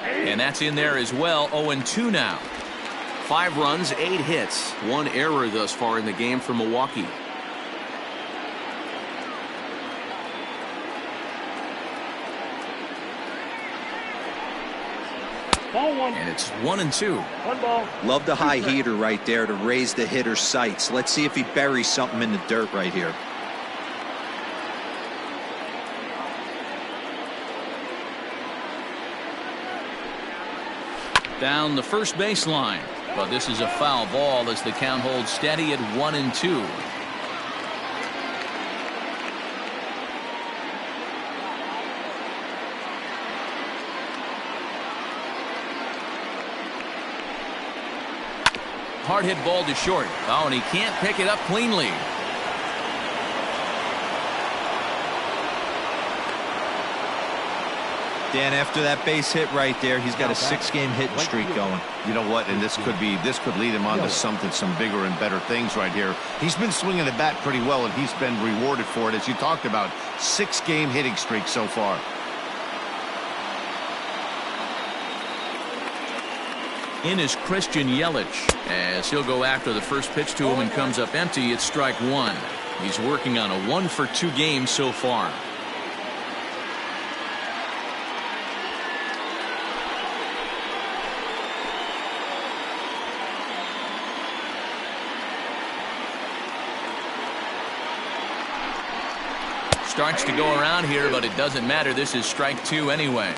And that's in there as well. 0-2 now. 5 runs, 8 hits, 1 error thus far in the game for Milwaukee. Ball 1. And it's 1-2. 1 ball. Love the high heater right there to raise the hitter's sights. Let's see if he buries something in the dirt right here. Down the first baseline. But this is a foul ball as the count holds steady at 1-2. Hard hit ball to short. Oh, and he can't pick it up cleanly. Dan, after that base hit right there, he's got a 6-game hitting streak going. You know what? And this could lead him on to some bigger and better things right here. He's been swinging the bat pretty well, and he's been rewarded for it, as you talked about. 6-game hitting streak so far. In is Christian Yelich, as he'll go after the first pitch to him and comes up empty. It's strike 1. He's working on a 1-for-2 game so far. Starts to go around here, but it doesn't matter. This is strike 2 anyway.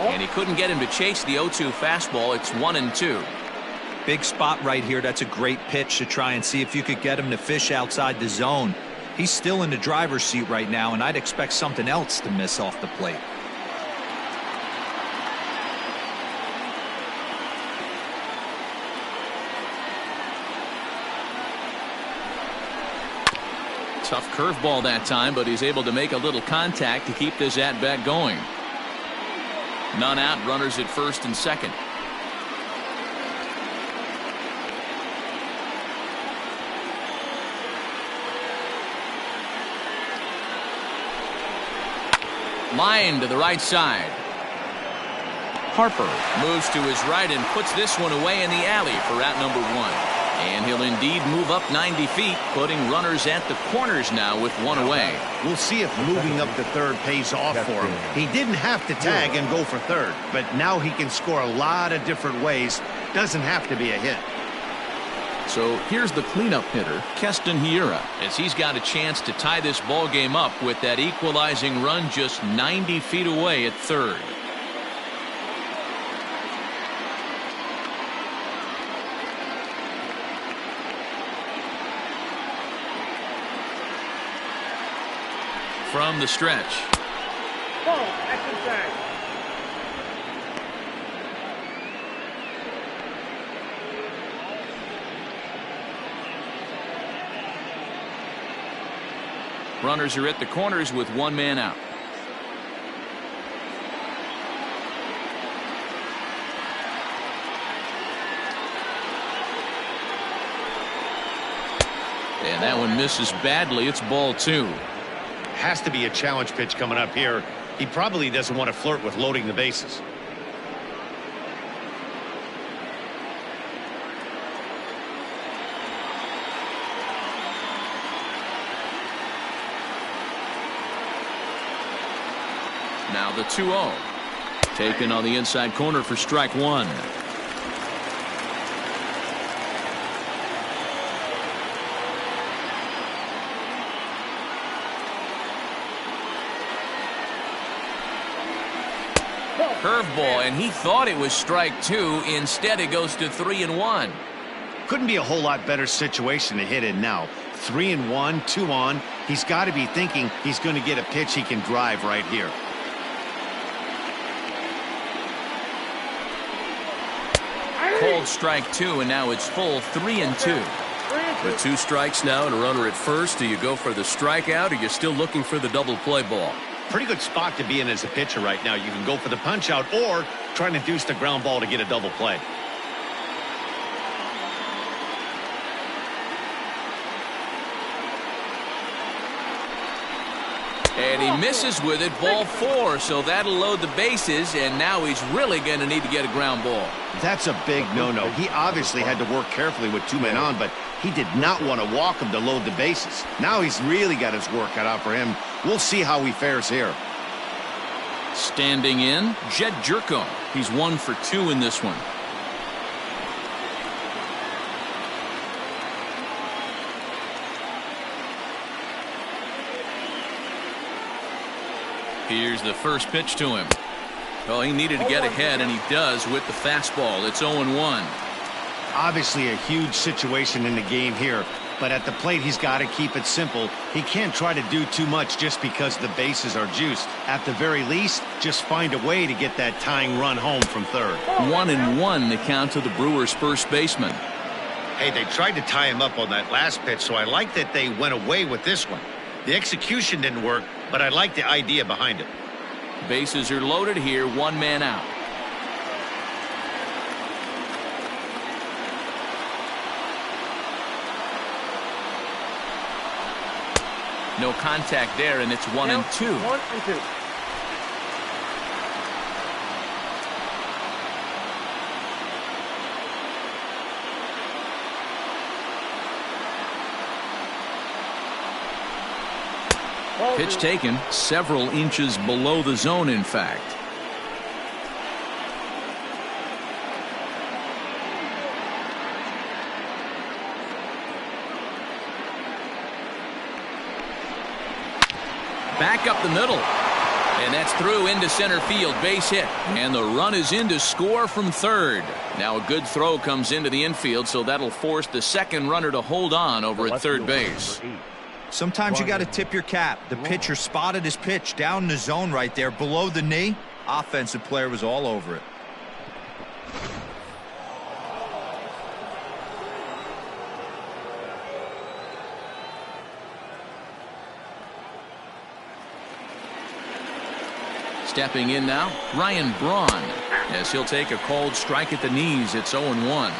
And he couldn't get him to chase the 0-2 fastball. It's 1-2. Big spot right here. That's a great pitch to try and see if you could get him to fish outside the zone. He's still in the driver's seat right now, and I'd expect something else to miss off the plate. Tough curveball that time, but he's able to make a little contact to keep this at-bat going. None out, runners at first and second. Line to the right side. Harper moves to his right and puts this one away in the alley for out number 1. And he'll indeed move up 90 feet, putting runners at the corners now with one away. We'll see if moving up to third pays off for him. He didn't have to tag and go for third, but now he can score a lot of different ways. Doesn't have to be a hit. So here's the cleanup hitter, Keston Hiura, as he's got a chance to tie this ball game up with that equalizing run just 90 feet away at third. From the stretch. Ball, action tag. Runners are at the corners with one man out. And that one misses badly. It's ball 2. Has to be a challenge pitch coming up here. He probably doesn't want to flirt with loading the bases. Now the 2-0. Taken on the inside corner for strike 1. Curveball, and he thought it was strike 2. Instead, it goes to 3-1. Couldn't be a whole lot better situation to hit in now. 3-1, 2 on. He's got to be thinking he's going to get a pitch he can drive right here. Called strike 2, and now it's full 3-2. With 2 strikes now and a runner at first, do you go for the strikeout, or you're still looking for the double play ball? Pretty good spot to be in as a pitcher right now. You can go for the punch out or try to induce the ground ball to get a double play. And he misses with it, ball 4, so that'll load the bases, and now he's really going to need to get a ground ball. That's a big no-no. He obviously had to work carefully with 2 men on, but he did not want to walk him to load the bases. Now he's really got his work cut out for him. We'll see how he fares here. Standing in, Jed Jerko. He's 1 for 2 in this one. Here's the first pitch to him. Well, he needed to get ahead, and he does with the fastball. It's 0-1. Obviously a huge situation in the game here, but at the plate he's got to keep it simple. He can't try to do too much just because the bases are juiced. At the very least, just find a way to get that tying run home from third. 1-1 the count to the Brewers' first baseman. Hey, they tried to tie him up on that last pitch, so I like that they went away with this one. The execution didn't work, but I like the idea behind it. Bases are loaded here, 1 man out. No contact there, and it's 1-2. 1-2. Pitch taken several inches below the zone, in fact. Back up the middle. And that's through into center field, base hit. And the run is in to score from third. Now a good throw comes into the infield, so that'll force the second runner to hold on over at third base. Sometimes you got to tip your cap. The pitcher spotted his pitch down in the zone right there below the knee. Offensive player was all over it. Stepping in now, Ryan Braun, as he'll take a called strike at the knees. It's 0-1.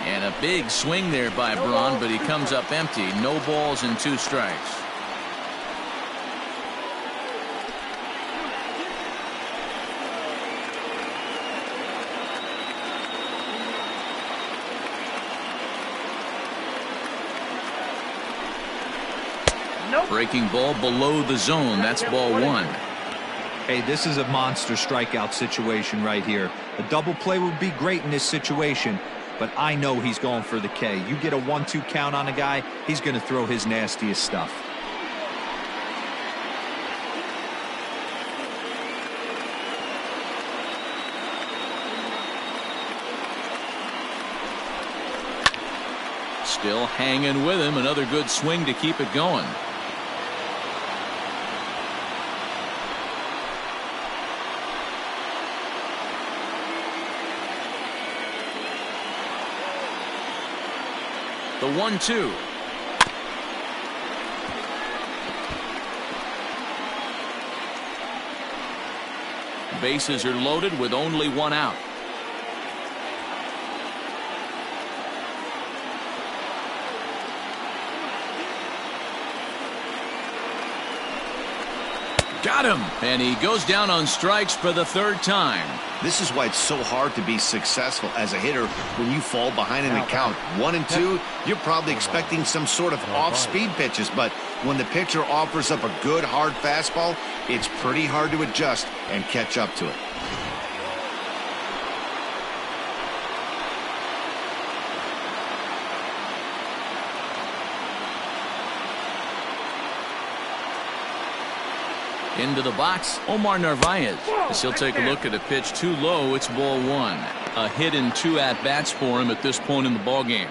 And a big swing there by Braun, but he comes up empty. No balls and 2 strikes. Breaking ball below the zone. That's ball 1. Hey, this is a monster strikeout situation right here. A double play would be great in this situation, but I know he's going for the K. You get a 1-2 count on a guy, he's going to throw his nastiest stuff. Still hanging with him. Another good swing to keep it going. The 1-2. Bases are loaded with only 1 out. Got him, and he goes down on strikes for the 3rd time. This is why it's so hard to be successful as a hitter when you fall behind in the count. 1 and 2, you're probably expecting some sort of off-speed pitches, but when the pitcher offers up a good hard fastball, it's pretty hard to adjust and catch up to it. Into the box, Omar Narvaez, as he'll take a look at a pitch too low. It's ball 1. A hit and 2 at-bats for him at this point in the ballgame.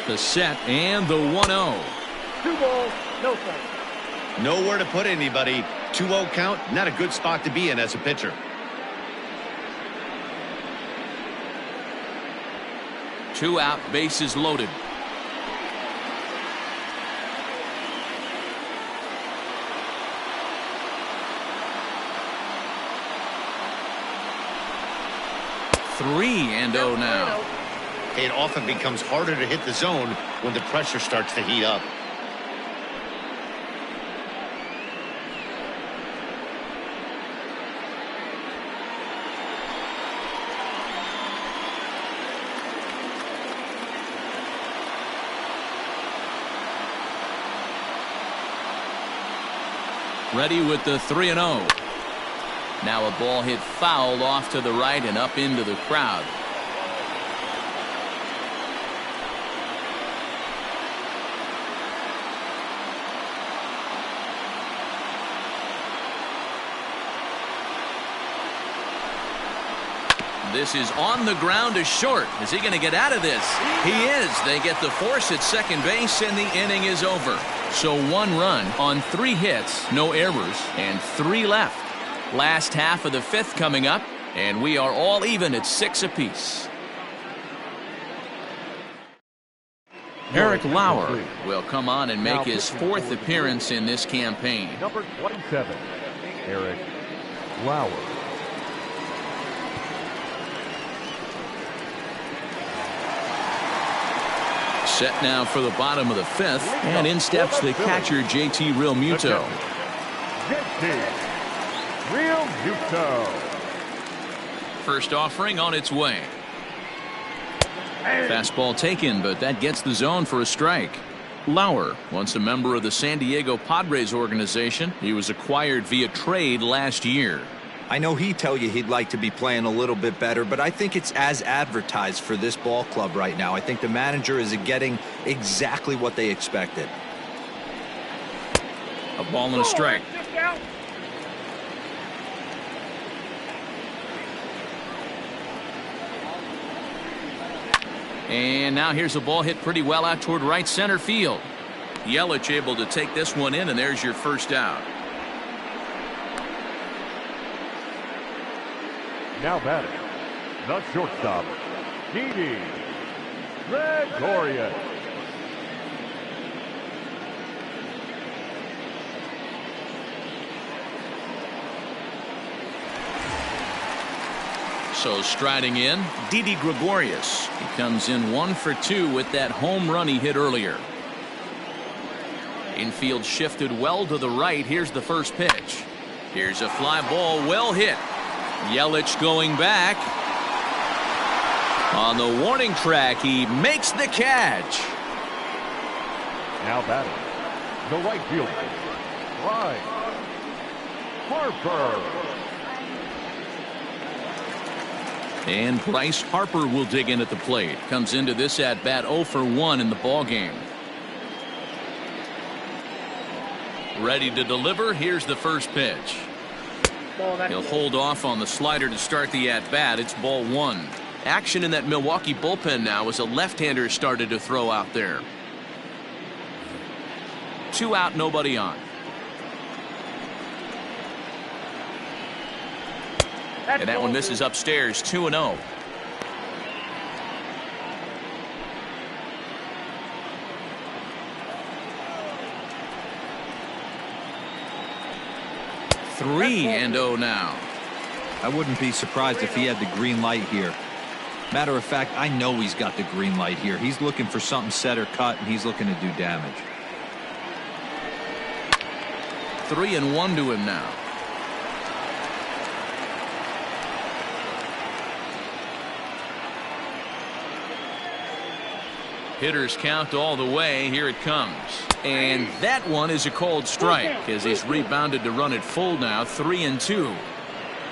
The set and the 1-0. 2 balls, no strikes. Nowhere to put anybody. 2-0 count, not a good spot to be in as a pitcher. Two out, bases loaded. Three and 0 now. It often becomes harder to hit the zone when the pressure starts to heat up. Ready with the 3-0. Now a ball hit foul off to the right and up into the crowd. This is on the ground to short. Is he going to get out of this? He is. They get the force at second base, and the inning is over. So 1 run on 3 hits, no errors, and 3 left. Last half of the 5th coming up, and we are all even at 6 apiece. Eric Lauer will come on and make his 4th appearance in this campaign. Number 27, Eric Lauer. Set now for the bottom of the 5th, and in steps the catcher JT Realmuto. JT Realmuto. First offering on its way. Fastball taken, but that gets the zone for a strike. Lauer, once a member of the San Diego Padres organization, he was acquired via trade last year. I know he'd tell you he'd like to be playing a little bit better, but I think it's as advertised for this ball club right now. I think the manager is getting exactly what they expected. A ball and a strike. And now here's a ball hit pretty well out toward right center field. Yelich able to take this one in, and there's your first out. Now batting, the shortstop, Didi Gregorius. So striding in, Didi Gregorius. He comes in 1 for 2 with that home run he hit earlier. Infield shifted well to the right. Here's the first pitch. Here's a fly ball, well hit. Yelich going back. On the warning track, he makes the catch. Now batting, the right fielder, Bryce Harper. And Bryce Harper will dig in at the plate. Comes into this at bat 0 for 1 in the ball game. Ready to deliver. Here's the first pitch. He'll hold off on the slider to start the at bat. It's ball 1. Action in that Milwaukee bullpen now as a left-hander started to throw out there. 2 out, nobody on. And that one misses upstairs. 2-0. Three and 0 now. I wouldn't be surprised if he had the green light here. Matter of fact, I know he's got the green light here. He's looking for something set or cut, and he's looking to do damage. 3-1 to him now. Hitters count all the way. Here it comes. And that one is a called strike as he's rebounded to run it full now. 3-2.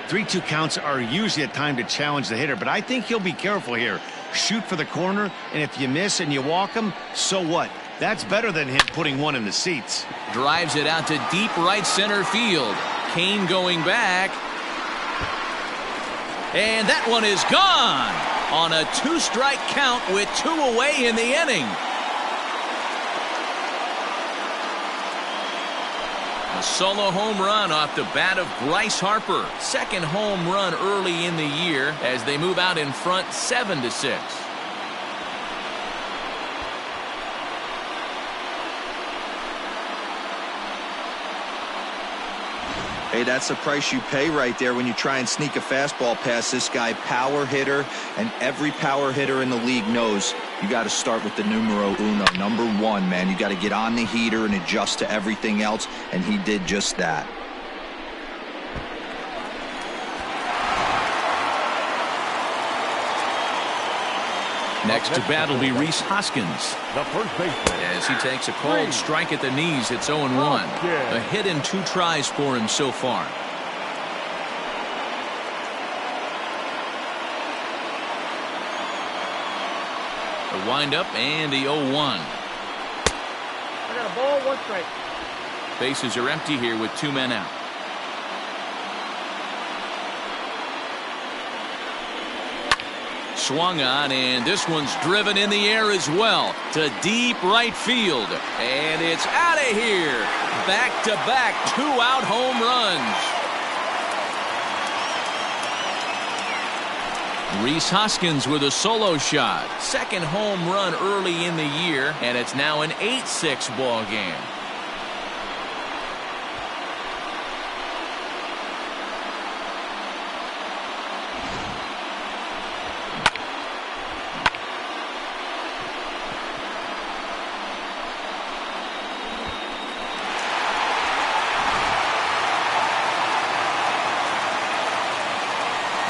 3-2 counts are usually a time to challenge the hitter, but I think he'll be careful here. Shoot for the corner, and if you miss and you walk him, so what? That's better than him putting one in the seats. Drives it out to deep right center field. Kane going back. And that one is gone on a 2-strike count with 2 away in the inning. A solo home run off the bat of Bryce Harper. Second home run early in the year as they move out in front 7-6. Hey, that's the price you pay right there when you try and sneak a fastball past this guy. Power hitter, and every power hitter in the league knows you got to start with the numero uno, number 1, man. You got to get on the heater and adjust to everything else, and he did just that. Next to bat will be Rhys Hoskins. The first baseman. As he takes a cold strike at the knees, it's 0-1. A hit in 2 tries for him so far. The windup and the 0-1. I got a ball, 1 strike. Bases are empty here with 2 men out. Swung on, and this one's driven in the air as well to deep right field, and it's out of here. Back-to-back 2-out home runs. Rhys Hoskins with a solo shot. Second home run early in the year, and it's now an 8-6 ball game.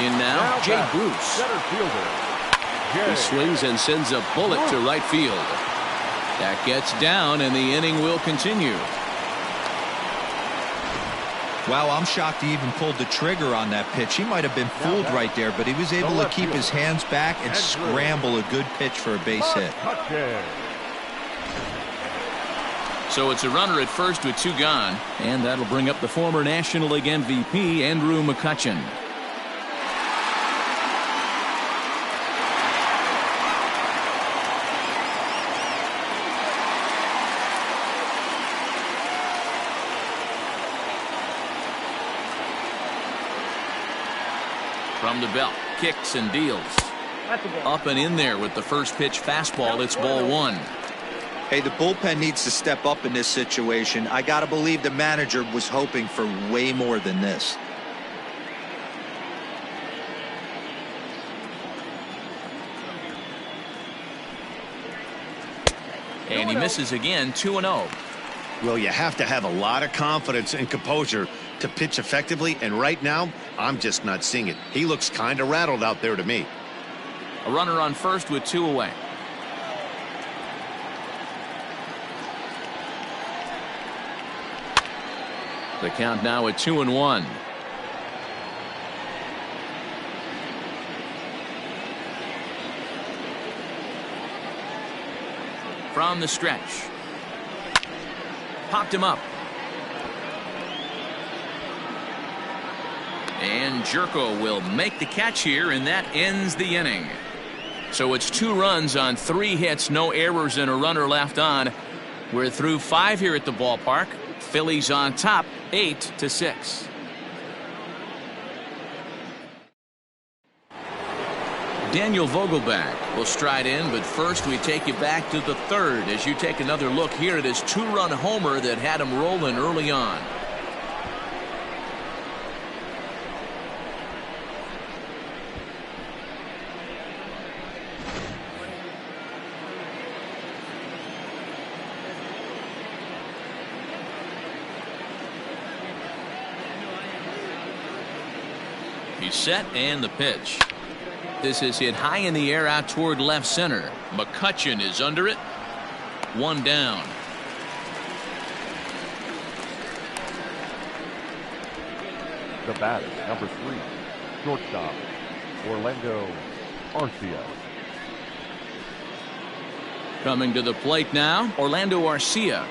In now, Jay Bruce. Center fielder. He swings and sends a bullet to right field. That gets down, and the inning will continue. Wow, I'm shocked he even pulled the trigger on that pitch. He might have been fooled right there, but he was able to keep his hands back and scramble a good pitch for a base hit. So it's a runner at first with 2 gone, and that'll bring up the former National League MVP, Andrew McCutchen. From the belt, kicks and deals. Up and in there with the first pitch fastball. It's ball 1. Hey, the bullpen needs to step up in this situation. I got to believe the manager was hoping for way more than this. And he misses again, 2-0. Well, you have to have a lot of confidence and composure to pitch effectively, and right now, I'm just not seeing it. He looks kind of rattled out there to me. A runner on first with 2 away. The count now at 2-1. From the stretch. Popped him up. And Jerko will make the catch here, and that ends the inning. So it's 2 runs on 3 hits, no errors, and a runner left on. We're through 5 here at the ballpark. Phillies on top, 8-6. Daniel Vogelbach will stride in, but first we take you back to the 3rd as you take another look here at his 2-run homer that had him rolling early on. He's set, and the pitch. This is hit high in the air out toward left center. McCutchen is under it. 1 down. The batter, number 3, shortstop, Orlando Arcia. Coming to the plate now, Orlando Arcia.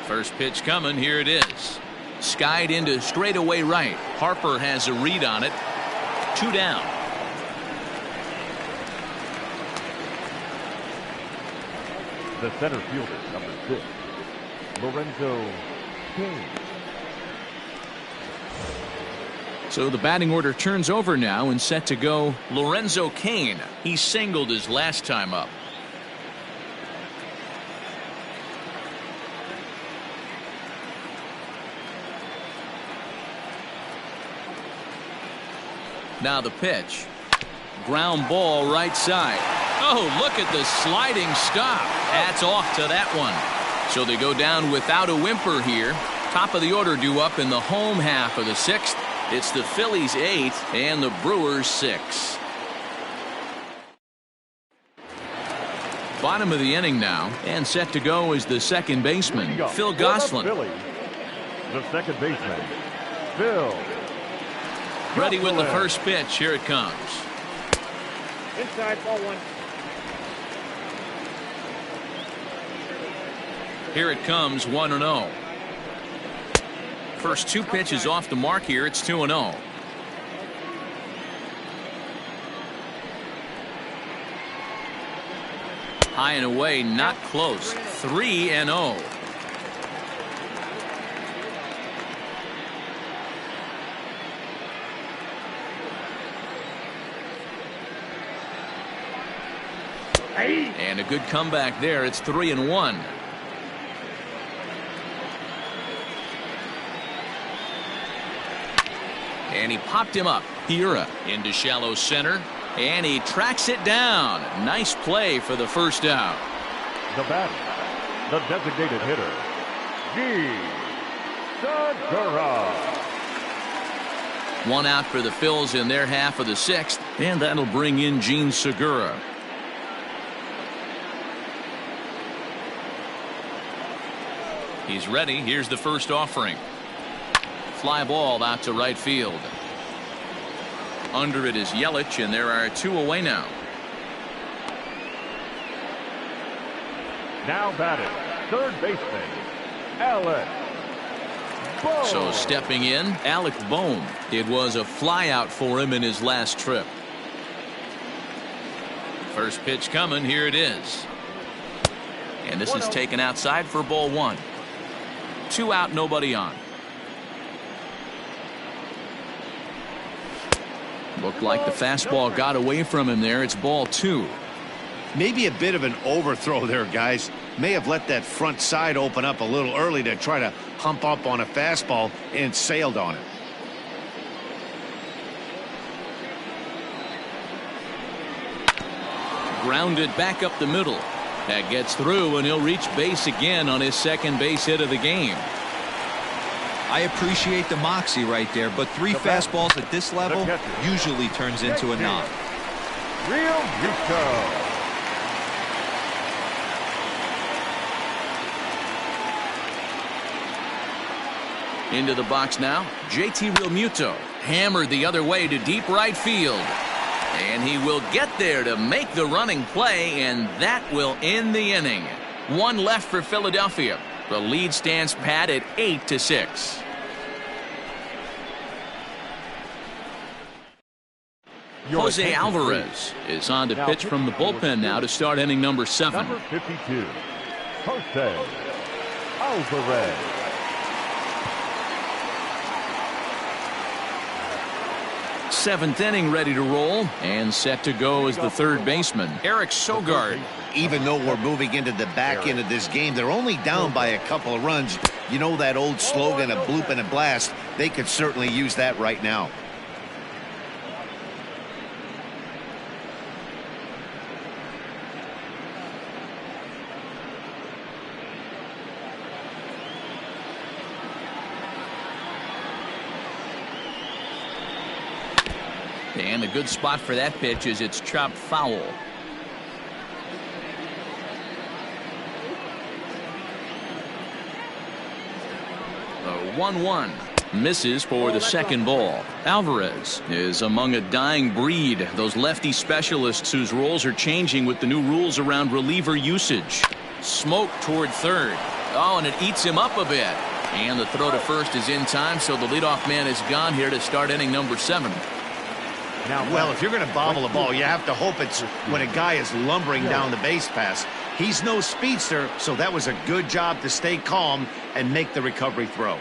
First pitch coming. Here it is. Skied into straightaway right. Harper has a read on it. 2 down. The center fielder, number 6, Lorenzo Cain. So the batting order turns over now and set to go Lorenzo Cain. He singled his last time up. Now the pitch. Ground ball right side. Oh, look at the sliding stop. Hats off to that one. So they go down without a whimper here. Top of the order due up in the home half of the 6th. It's the Phillies 8 and the Brewers 6. Bottom of the inning now, and set to go is the second baseman, Phil Gosselin. The second baseman, Phil. Ready with the first pitch. Here it comes. Inside, ball 1. Here it comes, 1-0. First 2 pitches off the mark here. It's 2-0. High and away, not close. 3-0. And a good comeback there. It's 3-1. And he popped him up. Hiura into shallow center. And he tracks it down. Nice play for the first out. The batter, the designated hitter, Segura. One out for the Phillies in their half of the sixth, and that'll bring in Gene Segura. He's ready. Here's the first offering. Fly ball out to right field. Under it is Yelich, and there are 2 away now. Now batting, third baseman, Alec Bohm. So stepping in, Alec Bohm. It was a flyout for him in his last trip. First pitch coming. Here it is. And this is taken outside for ball 1. 2 out, nobody on. Looked like the fastball got away from him there. It's ball 2. Maybe a bit of an overthrow there, guys. May have let that front side open up a little early to try to hump up on a fastball and sailed on it. Grounded back up the middle. That gets through, and he'll reach base again on his second base hit of the game. I appreciate the moxie right there, but 3 fastballs at this level usually turns into a knock. Real Muto. Into the box now, JT Realmuto. Hammered the other way to deep right field. And he will get there to make the running play, and that will end the inning. 1 left for Philadelphia. The lead stands pat at 8-6. Jose Alvarez is on to pitch from the bullpen now to start inning number 7. Number 52, Jose Alvarez. Seventh inning ready to roll, and set to go as the third baseman, Eric Sogard. Even though we're moving into the back end of this game, they're only down by a couple of runs. You know that old slogan, a bloop and a blast. They could certainly use that right now. And a good spot for that pitch is it's chopped foul. The 1-1 misses for the second ball. Alvarez is among a dying breed, those lefty specialists whose roles are changing with the new rules around reliever usage. Smoke toward third. Oh, and it eats him up a bit. And the throw to first is in time, so the leadoff man is gone here to start inning number 7. Well, if you're going to bobble a ball, you have to hope it's when a guy is lumbering down the base pass. He's no speedster, so that was a good job to stay calm and make the recovery throw.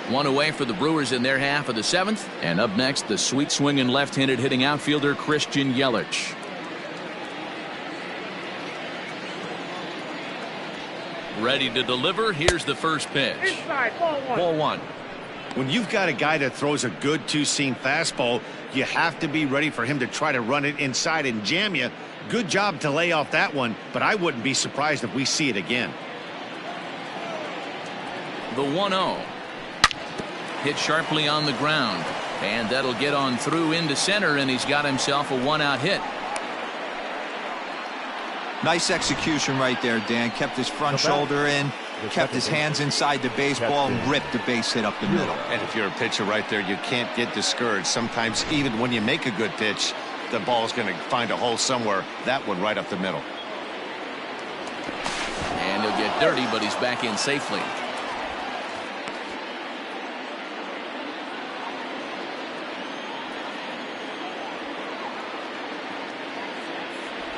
One away for the Brewers in their half of the 7th. And up next, the sweet swinging left-handed hitting outfielder Christian Yelich. Ready to deliver. Here's the first pitch. Inside, ball 1. Ball 1. When you've got a guy that throws a good two-seam fastball, you have to be ready for him to try to run it inside and jam you. Good job to lay off that one, but I wouldn't be surprised if we see it again. The 1-0. Hit sharply on the ground. And that'll get on through into center, and he's got himself a 1-out hit. Nice execution right there, Dan. Kept his front shoulder in, kept his hands inside the baseball, and ripped the base hit up the middle. And if you're a pitcher right there, you can't get discouraged. Sometimes even when you make a good pitch, the ball's going to find a hole somewhere. That one right up the middle. And he'll get dirty, but he's back in safely.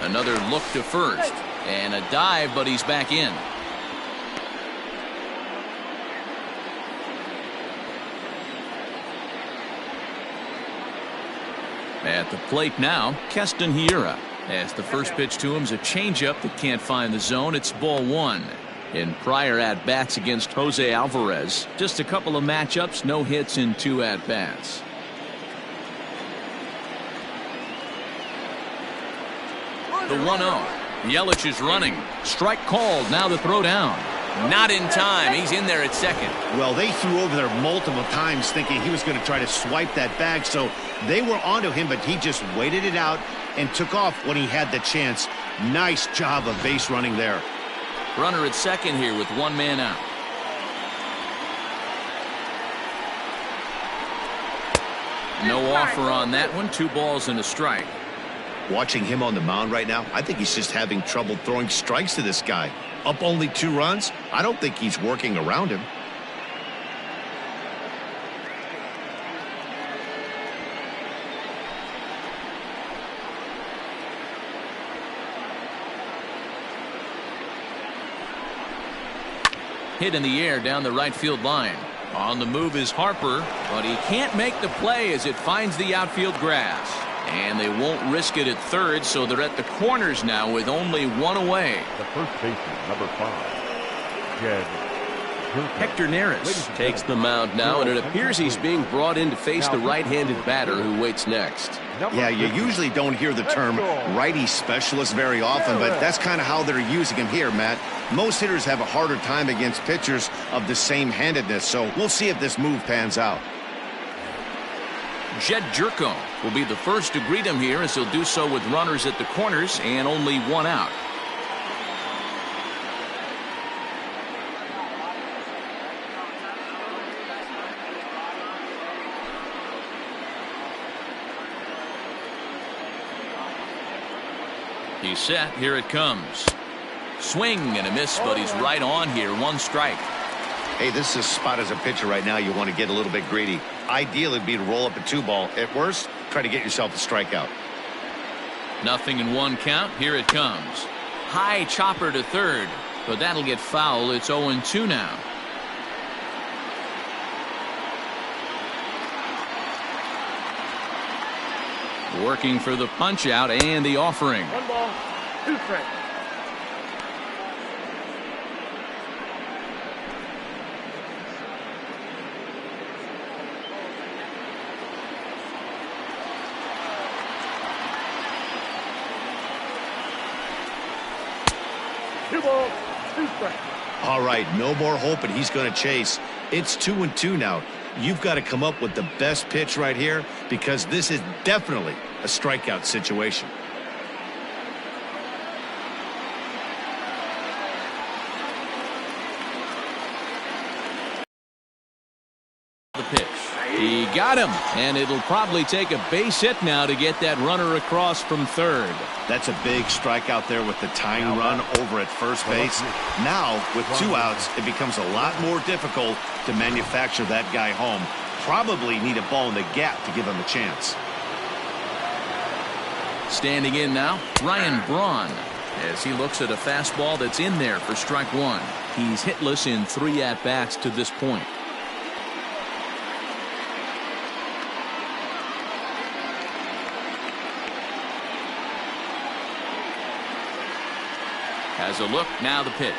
Another look to first, and a dive, but he's back in. At the plate now, Keston Hiura. As the first pitch to him is a changeup that can't find the zone. It's ball 1. In prior at-bats against Jose Alvarez, just a couple of matchups, no hits in 2 at-bats. The 1-0. Yelich is running. Strike called. Now the throw down. Not in time. He's in there at second. Well, they threw over there multiple times thinking he was going to try to swipe that bag, so they were onto him, but he just waited it out and took off when he had the chance. Nice job of base running there. Runner at second here with 1 man out. No offer on that one. 2 balls and a strike. Watching him on the mound right now, I think he's just having trouble throwing strikes to this guy. Up only 2 runs, I don't think he's working around him. Hit in the air down the right field line. On the move is Harper, but he can't make the play as it finds the outfield grass. And they won't risk it at third, so they're at the corners now with only 1 away. The first baseman, number 5, Jed. Hector Neris Takes the mound now, and it appears he's being brought in to face the right-handed batter who waits next. Yeah, you usually don't hear the term righty specialist very often, but that's kind of how they're using him here, Matt. Most hitters have a harder time against pitchers of the same handedness, so we'll see if this move pans out. Jed Jerko will be the first to greet him here, as he'll do so with runners at the corners and only 1 out. He's set. Here it comes. Swing and a miss, but he's right on here. 1 strike. Hey, this is a spot as a pitcher right now you want to get a little bit greedy. Ideally, it'd be to roll up a 2-ball. At worst, try to get yourself a strikeout. Nothing in 1 count. Here it comes. High chopper to third, but that'll get foul. It's 0-2 now. Working for the punch out and the offering. 1 ball, 2 strikes. All right, no more hope, and he's going to chase. It's 2-2 now. You've got to come up with the best pitch right here, because this is definitely a strikeout situation. The pitch. He got him, and it'll probably take a base hit now to get that runner across from third. That's a big strikeout there with the tying run over at first base. Now, with 2 outs, it becomes a lot more difficult to manufacture that guy home. Probably need a ball in the gap to give him a chance. Standing in now, Ryan Braun, as he looks at a fastball that's in there for strike 1. He's hitless in 3 at-bats to this point. Has a look, now the pitch.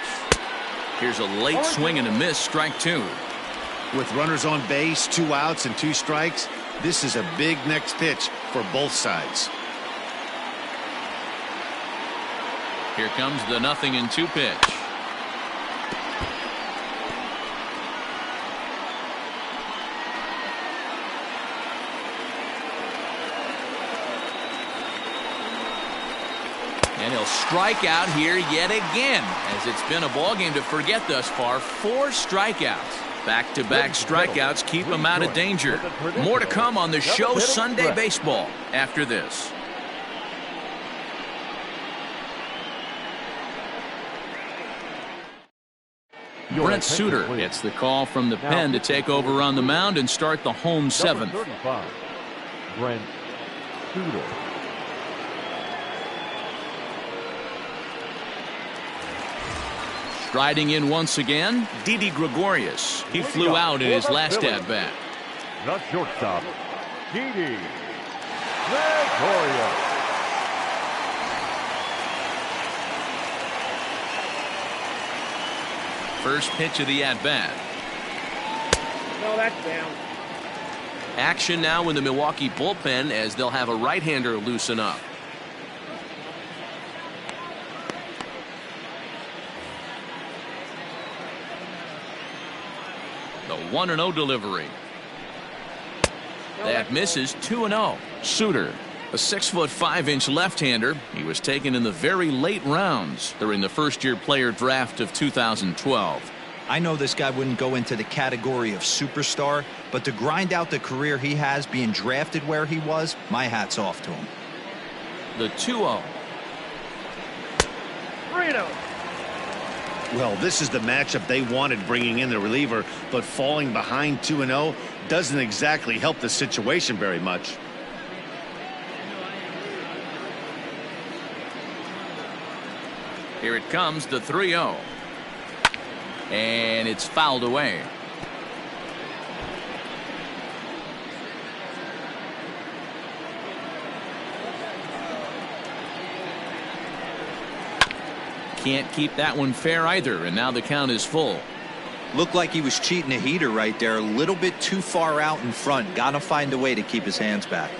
Here's a late swing and a miss, strike 2. With runners on base, 2 outs and 2 strikes, this is a big next pitch for both sides. Here comes the 0-2 pitch. And he'll strike out here yet again, as it's been a ballgame to forget thus far. 4 strikeouts. Back-to-back strikeouts keep him out of danger. More to come on the show Sunday Baseball after this. Brent Suter gets the call from the pen to take over on the mound and start the home 7th. Brent Suter. Striding in once again, Didi Gregorius. He flew out in his last at-bat. The shortstop, Didi Gregorius. First pitch of the at-bat. No, that's down. Action now in the Milwaukee bullpen as they'll have a right-hander loosen up. The 1-0 delivery. That misses. 2-0. Suter, a 6'5" left-hander. He was taken in the very late rounds during the first-year player draft of 2012. I know this guy wouldn't go into the category of superstar, but to grind out the career he has being drafted where he was, my hat's off to him. The 2-0. 3-0. Well, this is the matchup they wanted, bringing in the reliever, but falling behind 2-0 doesn't exactly help the situation very much. Here it comes, the 3-0. And it's fouled away. Can't keep that one fair either, and now the count is full. Looked like he was cheating a heater right there, a little bit too far out in front. Gotta find a way to keep his hands back.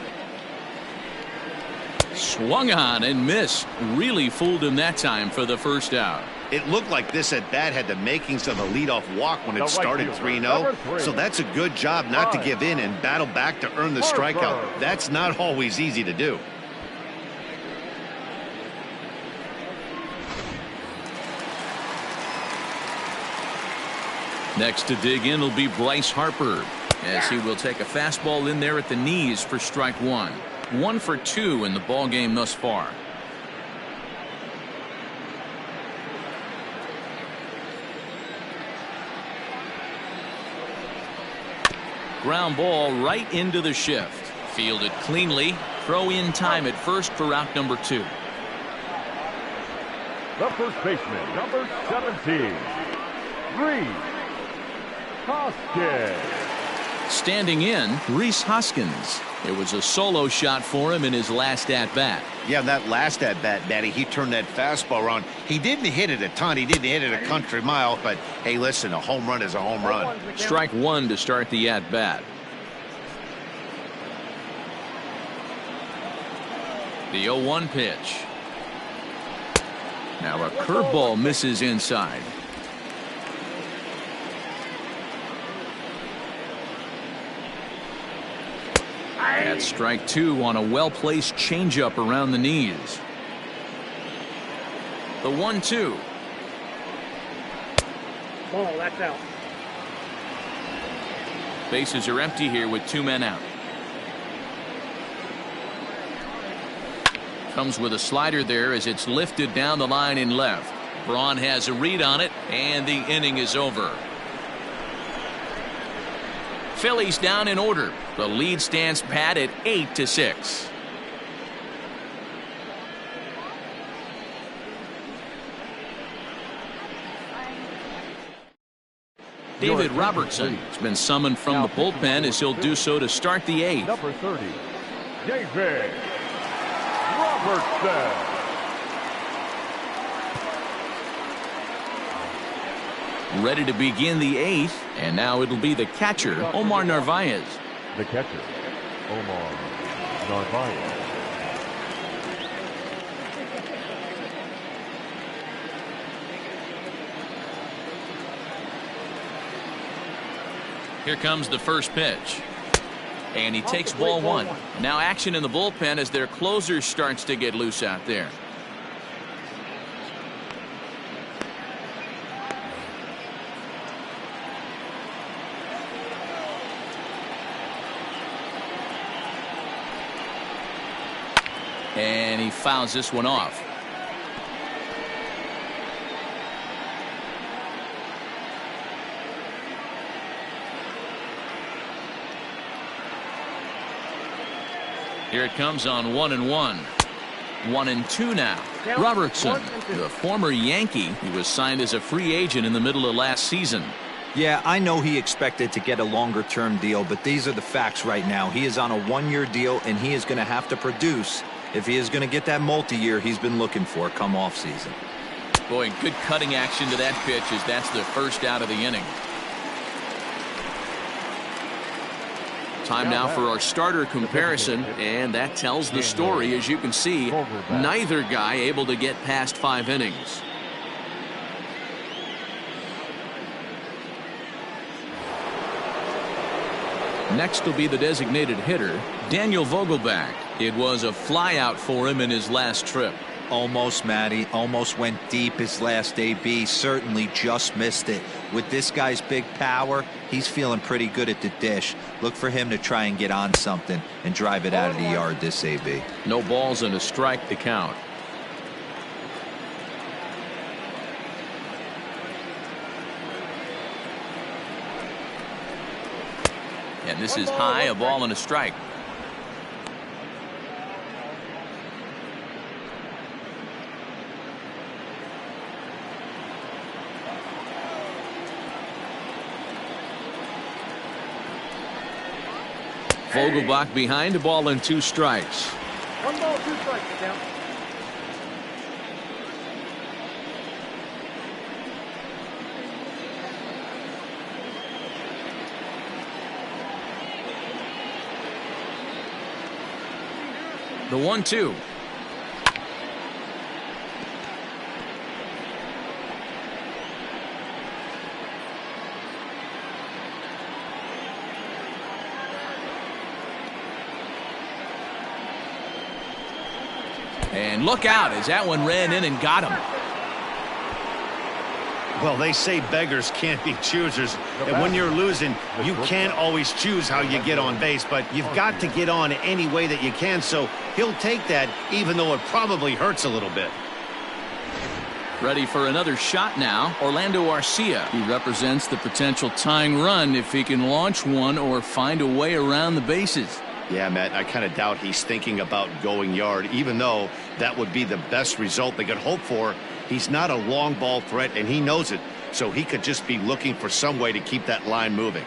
Swung on and missed. Really fooled him that time for the first out. It looked like this at bat had the makings of a leadoff walk when it started 3-0. So that's a good job not to give in and battle back to earn the strikeout. That's not always easy to do. Next to dig in will be Bryce Harper, as he will take a fastball in there at the knees for strike one. 1 for 2 in the ball game thus far. Ground ball right into the shift. Fielded cleanly. Throw in time at first for out number 2. The first baseman, number 17, Rhys Hoskins. Standing in, Rhys Hoskins. It was a solo shot for him in his last at-bat. Yeah, that last at-bat, Matty, he turned that fastball around. He didn't hit it a ton. He didn't hit it a country mile. But, hey, listen, a home run is a home run. Strike one to start the at-bat. The 0-1 pitch. Now a curveball misses inside. That's strike two on a well-placed changeup around the knees. The 1-2. Ball, that's out. Bases are empty here with 2 men out. Comes with a slider there as it's lifted down the line in left. Braun has a read on it, and the inning is over. Phillies down in order. The lead stands pat at 8-6. David Robertson has been summoned from the bullpen as he'll do so to start the 8th. Number 30, David Robertson. Ready to begin the 8th, and now it'll be the catcher, Omar Narvaez. The catcher, Omar Narvaez. Here comes the first pitch. And he takes ball one. Now action in the bullpen as their closer starts to get loose out there. And he fouls this one off. Here it comes on 1-1. 1-2 now. Robertson, the former Yankee, he was signed as a free agent in the middle of last season. Yeah, I know he expected to get a longer-term deal, but these are the facts right now. He is on a one-year deal, and he is going to have to produce if he is going to get that multi-year he's been looking for come off season. Boy, good cutting action to that pitch as that's the first out of the inning. Time now for our starter comparison, and that tells the story. As you can see, neither guy able to get past 5 innings. Next will be the designated hitter, Daniel Vogelbach. It was a flyout for him in his last trip. Almost, Matty. Almost went deep his last AB. Certainly just missed it. With this guy's big power, he's feeling pretty good at the dish. Look for him to try and get on something and drive it out of the yard this AB. No balls and a strike to count. And this is high, a ball and a strike. Vogelbach behind, a ball and 2 strikes. 1 ball, 2 strikes. Down. The 1-2. And look out as that one ran in and got him. Well, they say beggars can't be choosers, and when you're losing, you can't always choose how you get on base, but you've got to get on any way that you can, so he'll take that even though it probably hurts a little bit. Ready for another shot now, Orlando Arcia. He represents the potential tying run if he can launch one or find a way around the bases. Yeah, Matt, I kind of doubt he's thinking about going yard, even though that would be the best result they could hope for. He's not a long ball threat, and he knows it, so he could just be looking for some way to keep that line moving.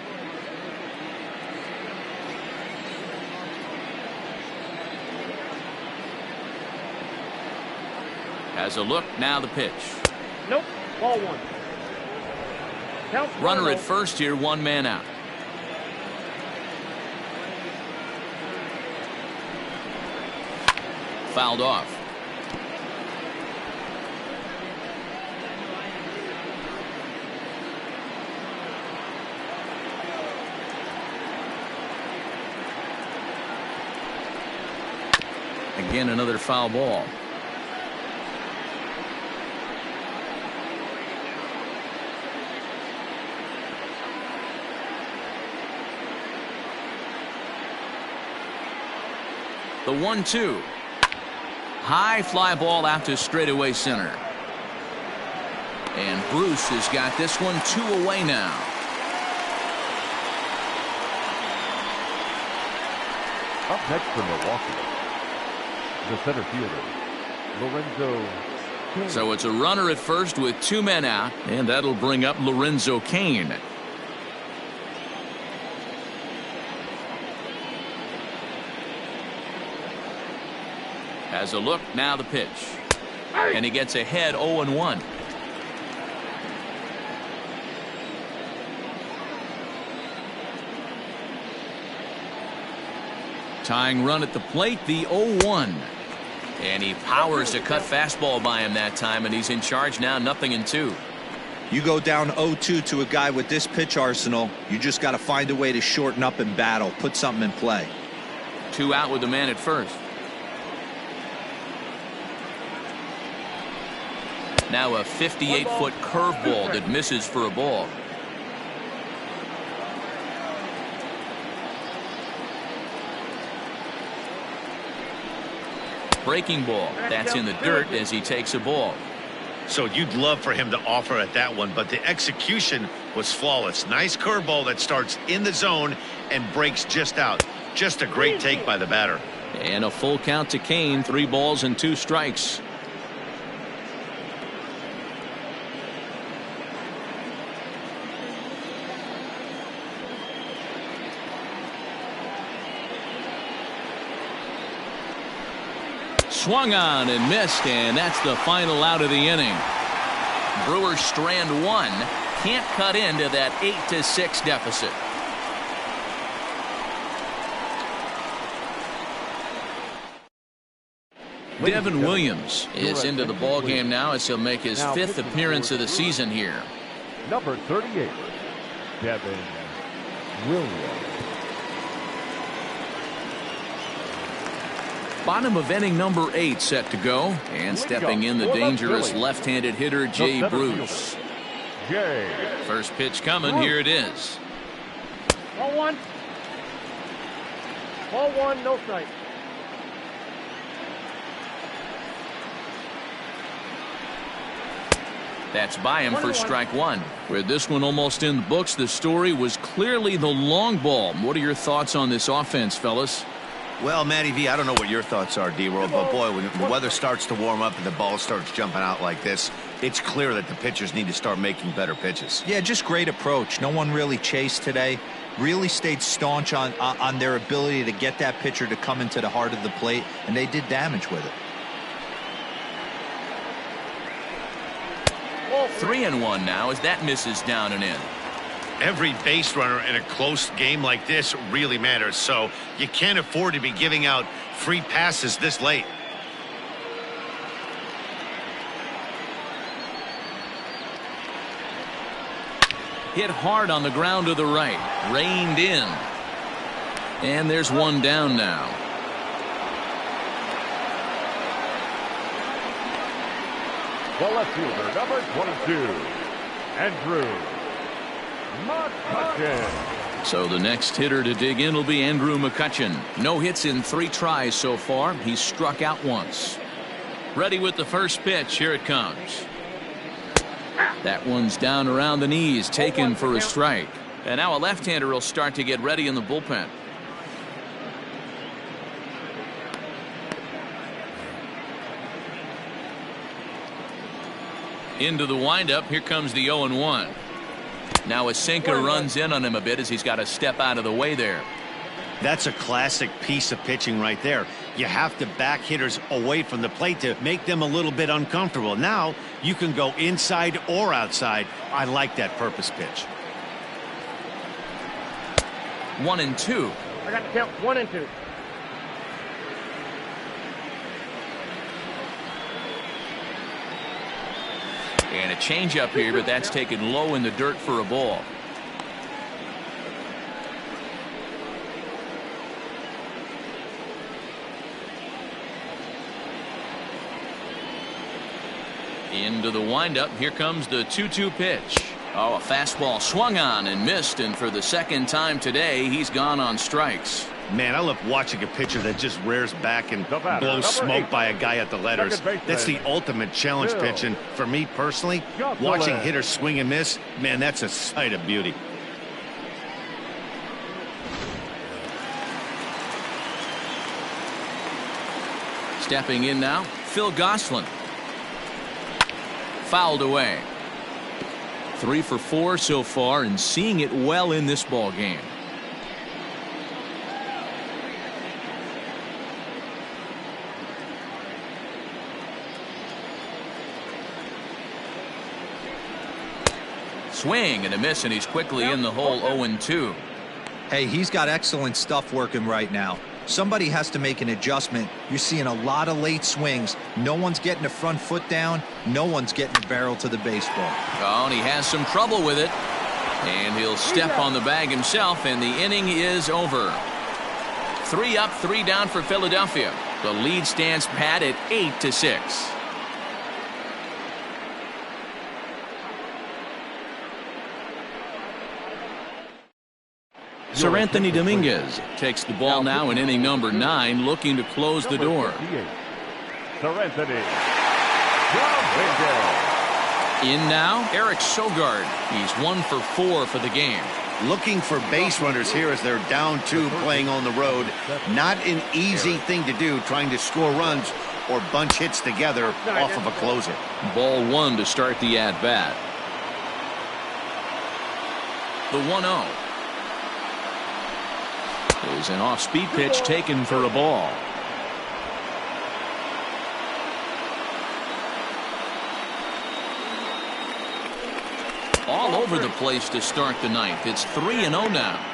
Has a look, now the pitch. Nope. Ball 1. Counts. Runner at first here, 1 man out. Fouled off. Again, another foul ball. The 1-2. High fly ball out to straightaway center. And Bruce has got this one 2 away now. Up next for Milwaukee, the center fielder, Lorenzo Cain. So it's a runner at first with 2 men out, and that'll bring up Lorenzo Cain. Has a look, now the pitch. And he gets ahead 0-1. Tying run at the plate, the 0-1. And he powers a cut fastball by him that time, and he's in charge now, 0-2. You go down 0-2 to a guy with this pitch arsenal, you just got to find a way to shorten up and battle, put something in play. 2 out with the man at first. Now a 58-foot curveball that misses for a ball. Breaking ball. That's in the dirt as he takes a ball. So you'd love for him to offer at that one, but the execution was flawless. Nice curveball that starts in the zone and breaks just out. Just a great take by the batter. And a full count to Cain. 3 balls and 2 strikes. Swung on and missed, and that's the final out of the inning. Brewers strand one. Can't cut into that 8-6 deficit. Devin Williams is into the ball game now as he'll make his 5th appearance of the season here. Number 38, Devin Williams. Bottom of inning number 8 set to go, and stepping in the dangerous left-handed hitter Jay Bruce. First pitch coming. Here it is. Ball 1. Ball 1, no strike. That's by him for strike 1. With this one almost in the books, the story was clearly the long ball. What are your thoughts on this offense, fellas? Well, Matty V, I don't know what your thoughts are, D-Roll, but boy, when the weather starts to warm up and the ball starts jumping out like this, it's clear that the pitchers need to start making better pitches. Yeah, just great approach. No one really chased today. Really stayed staunch on their ability to get that pitcher to come into the heart of the plate, and they did damage with it. 3-1 now as that misses down and in. Every base runner in a close game like this really matters, so you can't afford to be giving out free passes this late. Hit hard on the ground to the right. Reined in. And there's one down now. The left fielder, number 22, Andrew McCutchen. So the next hitter to dig in will be Andrew McCutchen. No hits in 3 tries so far. He's struck out once. Ready with the first pitch. Here it comes. That one's down around the knees, taken for a strike. And now a left-hander will start to get ready in the bullpen. Into the windup. Here comes the 0-1. Now a sinker runs in on him a bit as he's got to step out of the way there. That's a classic piece of pitching right there. You have to back hitters away from the plate to make them a little bit uncomfortable. Now you can go inside or outside. I like that purpose pitch. 1-2. I got to count 1 and 2. And a changeup here, but that's taken low in the dirt for a ball. Into the windup. Here comes the 2-2 pitch. Oh, a fastball swung on and missed, and for the second time today, he's gone on strikes. Man, I love watching a pitcher that just rears back and blows smoke by a guy at the letters. That's the ultimate challenge pitch, and for me personally, watching hitters swing and miss, man, that's a sight of beauty. Stepping in now, Phil Gosselin. Fouled away. 3 for 4 so far, and seeing it well in this ball game. Swing and a miss, and he's quickly in the hole. 0-2. Hey, he's got excellent stuff working right now. Somebody has to make an adjustment. You're seeing a lot of late swings. No one's getting the front foot down. No one's getting the barrel to the baseball. Oh, and he has some trouble with it. And he'll step on the bag himself, and the inning is over. 3 up, 3 down for Philadelphia. The lead stands pat at 8-6. Sir Anthony Dominguez takes the ball now in inning number 9, looking to close the door. Sir Anthony Dominguez. In now, Eric Sogard. He's 1 for 4 for the game. Looking for base runners here as they're down 2 playing on the road. Not an easy thing to do, trying to score runs or bunch hits together off of a closer. Ball 1 to start the at-bat. The 1-0. Is an off-speed pitch taken for a ball. all over the place to start the ninth. It's 3-0 now.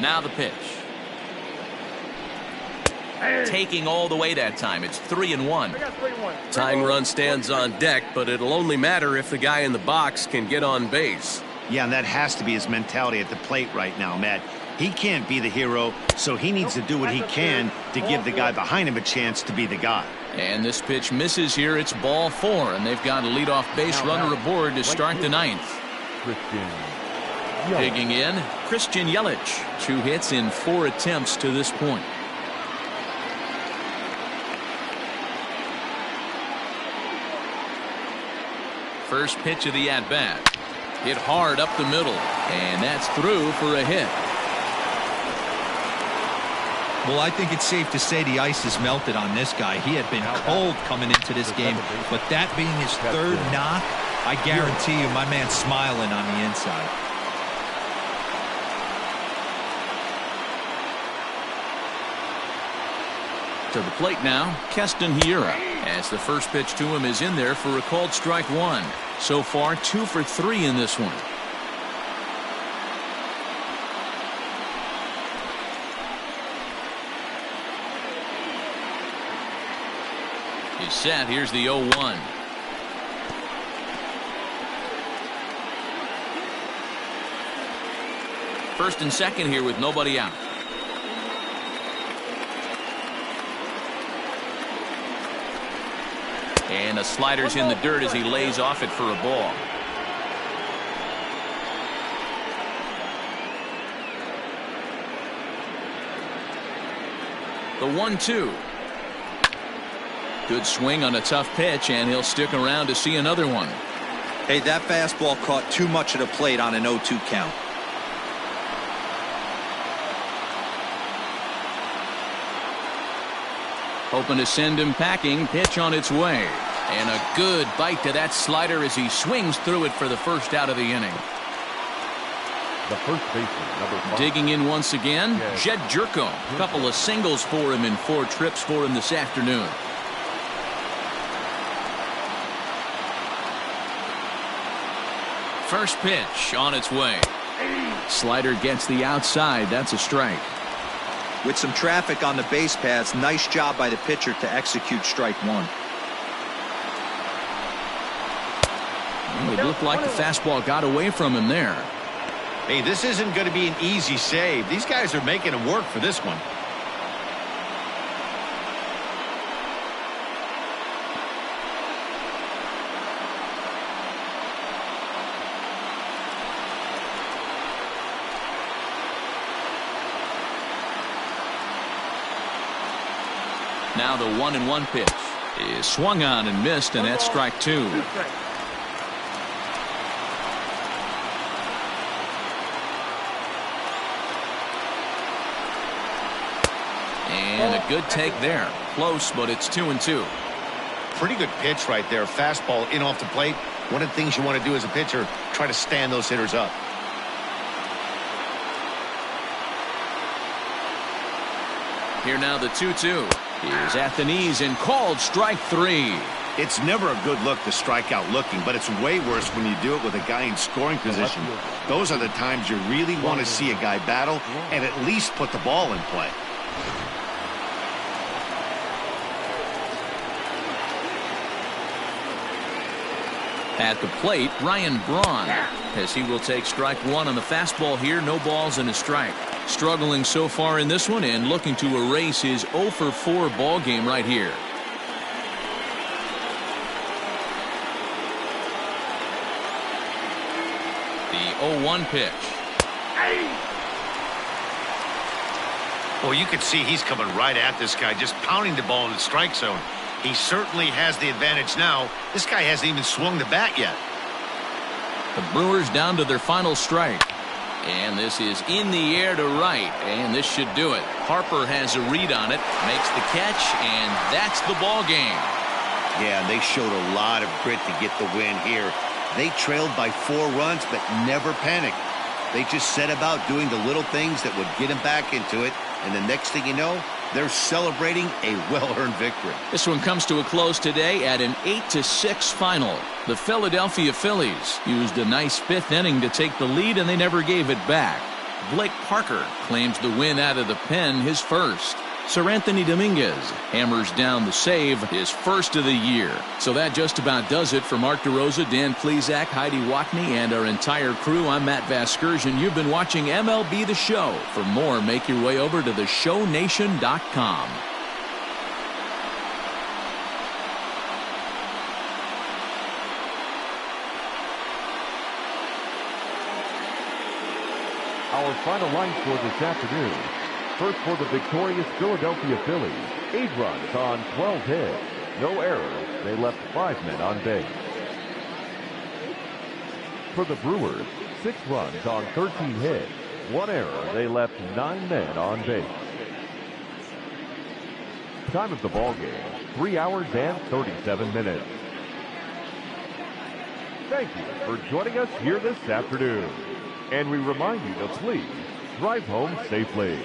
Now the pitch. Taking all the way that time. It's 3-1. Tying run stands on deck, but it'll only matter if the guy in the box can get on base. Yeah, and that has to be his mentality at the plate right now, Matt. He can't be the hero, so he needs to do what he can to give the guy behind him a chance to be the guy. And this pitch misses here. It's ball 4, and they've got a leadoff base runner aboard to start the ninth. Digging in, Christian Yelich. 2 hits in 4 attempts to this point. First pitch of the at-bat. Hit hard up the middle, and that's through for a hit. Well, I think it's safe to say the ice has melted on this guy. He had been cold coming into this game, but that being his 3rd knock, I guarantee you my man's smiling on the inside. To the plate now, Keston Hiura, as the first pitch to him is in there for a called strike 1. So far, 2 for 3 in this one. He's set. Here's the 0-1. First and second here with nobody out. And a slider's in the dirt as he lays off it for a ball. The 1-2. Good swing on a tough pitch, and he'll stick around to see another one. Hey, that fastball caught too much of the plate on an 0-2 count. Hoping to send him packing. Pitch on its way. And a good bite to that slider as he swings through it for the first out of the inning. The first baseman, number 5. Digging in once again, Jed Jerko. A couple of singles for him in 4 trips for him this afternoon. First pitch on its way. Slider gets the outside. That's a strike. With some traffic on the base paths, nice job by the pitcher to execute strike 1. Well, it looked like the fastball got away from him there. Hey, this isn't going to be an easy save. These guys are making him work for this one. Now the 1-1 pitch is swung on and missed, and that's strike 2. And a good take there. Close, but it's 2-2. Pretty good pitch right there. Fastball in off the plate. One of the things you want to do as a pitcher, try to stand those hitters up. Here now the 2-2. Is at the knees and called strike 3. It's never a good look to strike out looking, but it's way worse when you do it with a guy in scoring position. Those are the times you really want to see a guy battle and at least put the ball in play. At the plate, Ryan Braun, as he will take strike 1 on the fastball here. No balls and a strike. Struggling so far in this one and looking to erase his 0-for-4 ball game right here. The 0-1 pitch. Well, you can see he's coming right at this guy, just pounding the ball in the strike zone. He certainly has the advantage now. This guy hasn't even swung the bat yet. The Brewers down to their final strike. And this is in the air to right, and this should do it. Harper has a read on it, makes the catch, and that's the ball game. Yeah, they showed a lot of grit to get the win here. They trailed by 4 runs, but never panicked. They just set about doing the little things that would get them back into it, and the next thing you know, they're celebrating a well-earned victory. This one comes to a close today at an 8-6 final. The Philadelphia Phillies used a nice fifth inning to take the lead, and they never gave it back. Blake Parker claims the win out of the pen, his first. Sir Anthony Dominguez hammers down the save, his first of the year. So that just about does it for Mark DeRosa, Dan Plesac, Heidi Watney, and our entire crew. I'm Matt Vasgersian. You've been watching MLB The Show. For more, make your way over to theshownation.com. Our final line score this afternoon. First for the victorious Philadelphia Phillies, 8 runs on 12 hits. No errors. They left 5 men on base. For the Brewers, 6 runs on 13 hits. 1 error. They left 9 men on base. Time of the ball game, 3 hours and 37 minutes. Thank you for joining us here this afternoon. And we remind you to please drive home safely.